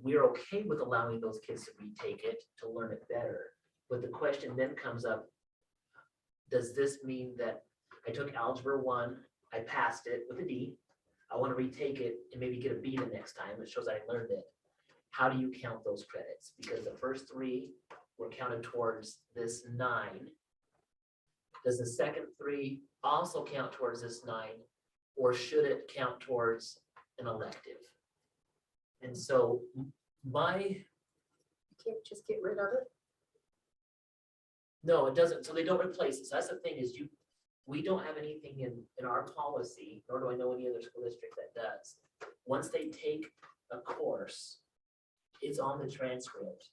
we're okay with allowing those kids to retake it to learn it better. But the question then comes up, does this mean that I took algebra 1, I passed it with a D, I want to retake it and maybe get a B the next time, it shows I learned it. How do you count those credits? Because the first 3 were counted towards this 9. Does the second 3 also count towards this 9, or should it count towards an elective? And so You can't just get rid of it. no, it doesn't. So they don't replace it. So that's the thing is we don't have anything in our policy, nor do I know any other school district that does. Once they take a course, it's on the transcript.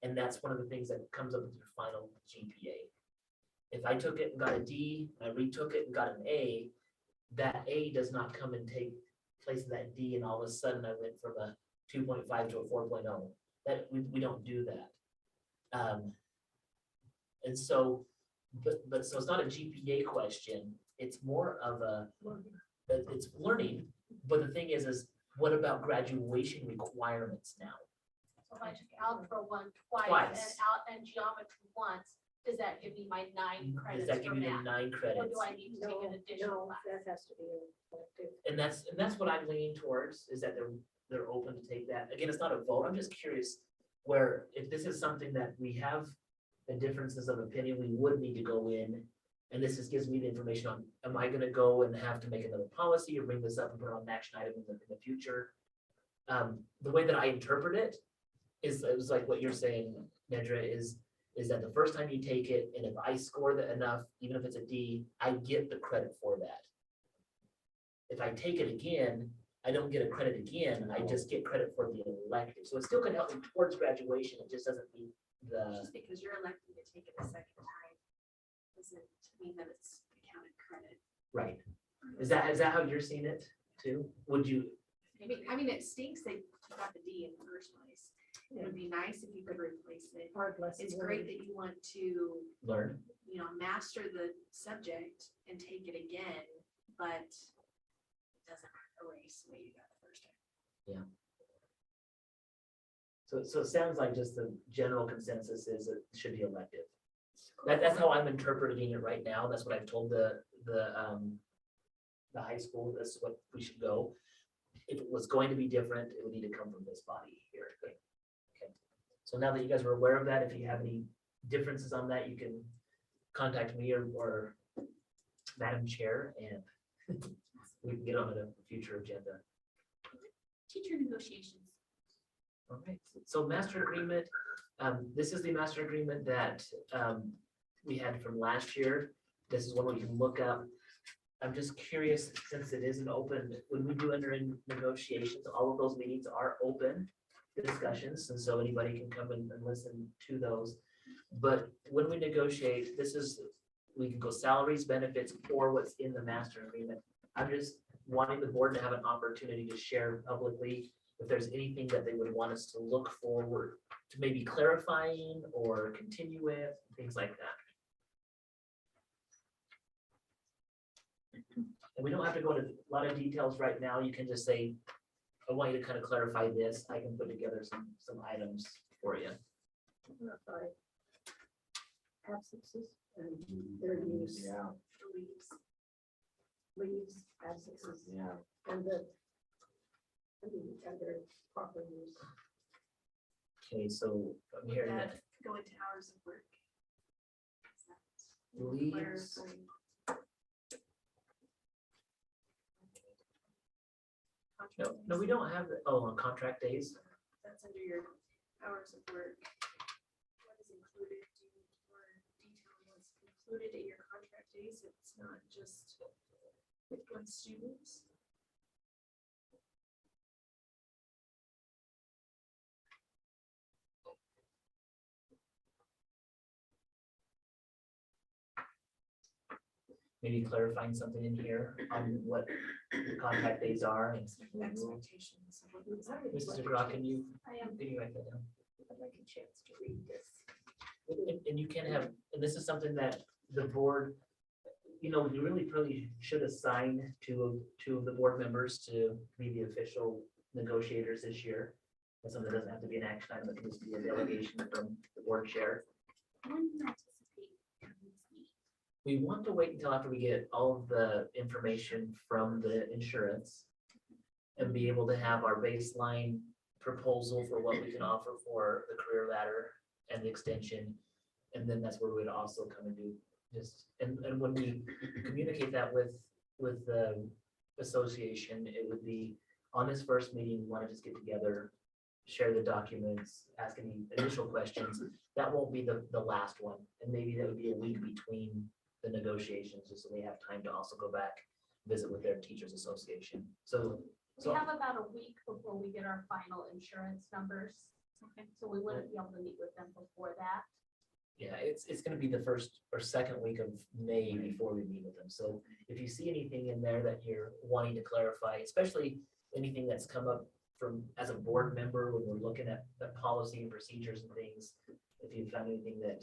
And that's one of the things that comes up with your final GPA. If I took it and got a D, I retook it and got an A, that A does not come and take place of that D, and all of a sudden I went from a 2.5 to a 4.0. That we don't do that. And so, but so it's not a GPA question. It's more of it's learning. But the thing is what about graduation requirements now? So if I took algebra 1 twice Twice. and geometry once, does that give me my 9 Does credits that give for you the math? 9 Or credits? do I need to take an additional class? That has to be elective. And that's what I'm leaning towards, is that they're open to take that. Again, it's not a vote. I'm just curious where if this is something that we have the differences of opinion, we would need to go in. And this just gives me the information on, am I gonna go and have to make another policy or bring this up and put it on an action item in the future? The way that I interpret it was like what you're saying, Nedra, is that the first time you take it, and if I score that enough, even if it's a D, I get the credit for that. If I take it again, I don't get a credit again, I just get credit for the elective. So it still can help me towards graduation, it just doesn't mean Just because you're electing to take it a second time doesn't mean that it's accounted credit. right. Is that how you're seeing it too? Would you, I mean, it stinks that you got the D in the first place. It would be nice if you could replace it. Hard lesson. It's great that you want to, learn? master the subject and take it again, but it doesn't erase what you got the first time. So it sounds like just the general consensus is it should be elective. That's how I'm interpreting it right now. That's what I've told the high school. That's what we should go. If it was going to be different, it would need to come from this body here. Okay. So now that you guys are aware of that, if you have any differences on that, you can contact me or Madam Chair, and we can get on a future agenda. Teacher negotiations. All right, so master agreement, this is the master agreement that we had from last year. This is one we can look up. I'm just curious, since it is an open, when we do enter in negotiations, all of those meetings are open discussions, and so anybody can come and listen to those. But when we negotiate, we can go salaries, benefits, or what's in the master agreement. I'm just wanting the board to have an opportunity to share publicly if there's anything that they would want us to look forward to, maybe clarifying or continue with, things like that. And we don't have to go into a lot of details right now. You can just say, I want you to kind of clarify this. I can put together some items for you. Clarify absences and their use, Yeah, leaves, absences, yeah. and their proper use. Okay, so I'm Would hearing that that go into hours of work? Is that leaves. clarifying? No, we don't have, on contract days. That's under your hours of work. What is included, do you need more detail on what's included in your contract days? It's not just with students. maybe clarifying something in here on what the contract days are. And Expectations. of what was already Mrs. budgeted. DeGraw, can you I am. write that down? I'd like a chance to read this. And you can have, and this is something that the board, you know, you really probably should assign two of the board members to be the official negotiators this year. That's something that doesn't have to be an action item, it can just be a delegation from the board chair. When do you anticipate having this meeting? We want to wait until after we get all of the information from the insurance and be able to have our baseline proposal for what we can offer for the career ladder and the extension. And then that's where we'd also come and do just, and when we communicate that with the association, it would be on this first meeting, we want to just get together, share the documents, ask any initial questions. That won't be the last one. And maybe that would be a week between the negotiations, just so they have time to also go back, visit with their teachers association. So We have about a week before we get our final insurance numbers. Okay. So we wouldn't be able to meet with them before that. yeah, it's gonna be the first or second week of May before we meet with them. So if you see anything in there that you're wanting to clarify, especially anything that's come up from, as a board member, when we're looking at the policy and procedures and things, if you found anything that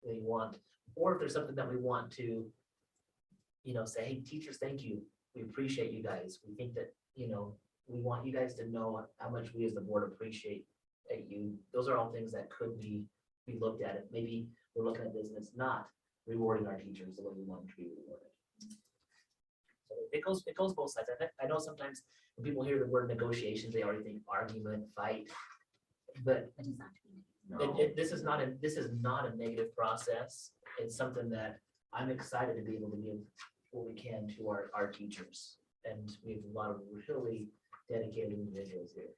they want, or if there's something that we want to, you know, say, hey, teachers, thank you. We appreciate you guys. We think that, you know, we want you guys to know how much we as the board appreciate you. Those are all things that could be looked at. It maybe we're looking at this and it's not rewarding our teachers the way we want them to be rewarded. So it goes both sides. I know sometimes when people hear the word negotiations, they already think argument, fight, but It does not mean. this is not a negative process. It's something that I'm excited to be able to give what we can to our teachers. And we have a lot of really dedicated individuals here.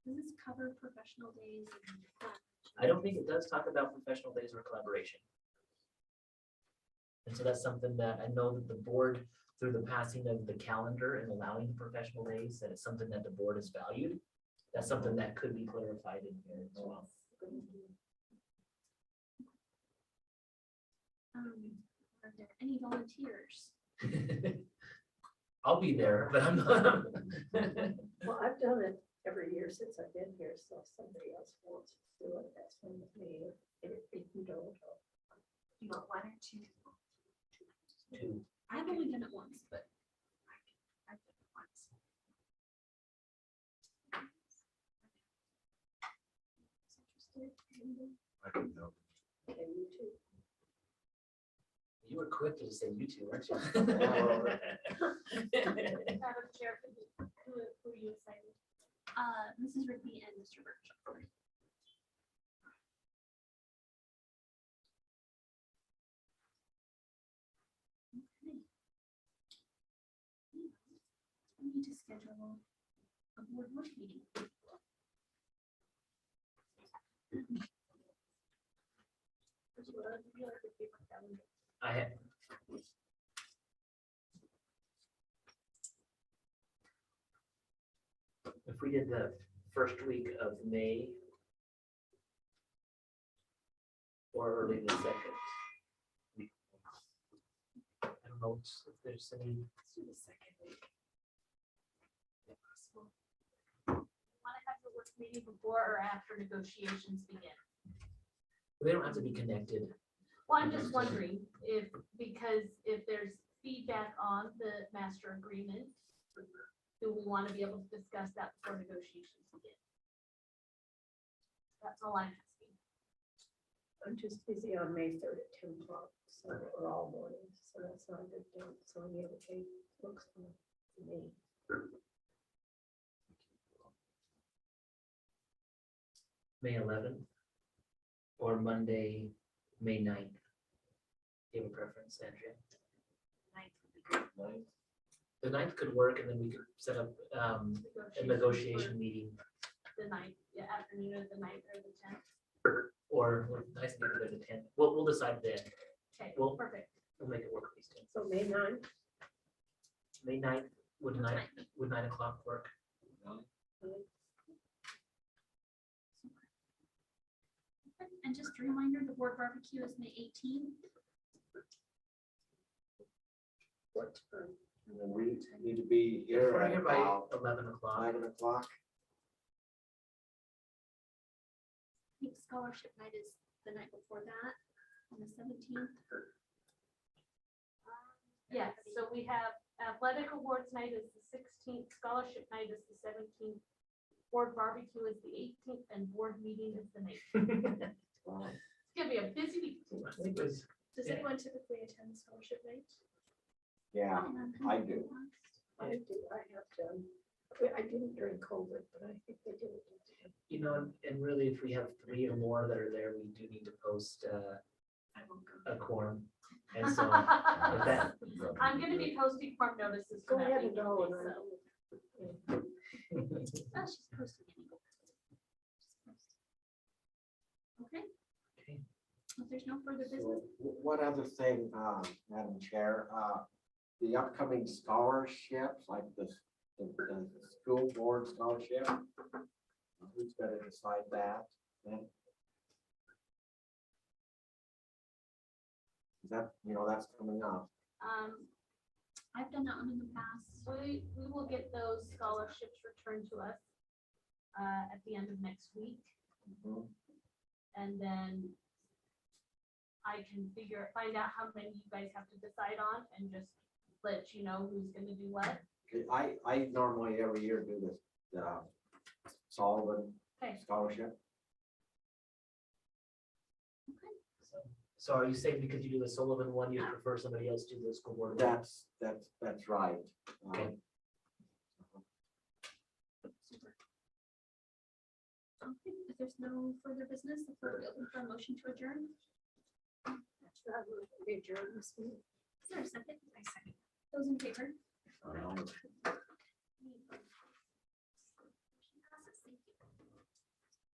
Does this cover professional days? and I don't think it does talk about professional days or collaboration. And so that's something that I know that the board, through the passing of the calendar and allowing the professional days, that it's something that the board has valued. That's something that could be clarified in here as well. Are there any volunteers? I'll be there, but I'm not. Well, I've done it every year since I've been here, so if somebody else wants to do it, that's fine with me. If you don't. You want one or two? Two. I've only done it once, but I've done it once. I don't know. And you too. You were quick to say you two, weren't you? Madam Chair, who are you assigned? Mrs. Rigby and Mr. Birchall. Okay. We need to schedule a board work meeting. I had. If we did the first week of May or early the second. I don't know if there's any. Let's do the second week. If possible. Want to have the work meeting before or after negotiations begin? They don't have to be connected. Well, I'm just wondering if, because if there's feedback on the master agreement, do we want to be able to discuss that before negotiations begin? That's all I'm asking. I'm just busy on May 3rd at 10 o'clock, so, or all morning, so that's not a good thing. So any other day looks fine for me. May 11th or Monday, May 9th. Do you have a preference, Andrea? Ninth would be good. The 9th could work, and then we could set up a negotiation meeting, The ninth, yeah, afternoon of the ninth or the 10th. or nice to get there the 10th. We'll decide then. Okay, Well- perfect. We'll make it work for these two. So May 9th, May 9th, would 9 o'clock work? And just a reminder, the board barbecue is May 18th. What time? And then we need to be If here we're at here by about 11 o'clock. 11 o'clock. I think scholarship night is the night before that, on the 17th. Yes, so we have athletic awards night is the 16th, scholarship night is the 17th, board barbecue is the 18th, and board meeting is the 19th. It's gonna be a busy week. I think it was- Does Yeah. anyone typically attend scholarship night? Yeah, I do. I do, I have done. I didn't during COVID, but I think they did it. You know, and really, if we have 3 or more that are there, we do need to post I won't go. a quorum. And so, with that, I'm gonna be posting farm notices. for Go that ahead and week, go. And so. Oh, she's posting it. Okay. Okay. If there's no further So business, one other thing, Madam Chair, the upcoming scholarships, like the school board scholarship, who's gonna decide that? Then? Is that, that's coming up. I've done that one in the past. We will get those scholarships returned to us at the end of next week, Mhm. and then I can find out how many you guys have to decide on, and just let you know who's gonna do what. Okay, I normally every year do this, Sullivan Okay. scholarship. so are you saying because you do the Sullivan one, you prefer somebody else do the school board? one? That's right. Okay. Super. Okay, if there's no further business, the floor will be open for a motion to adjourn. We adjourn this meeting. Is there a second? I second. Those in favor? Um,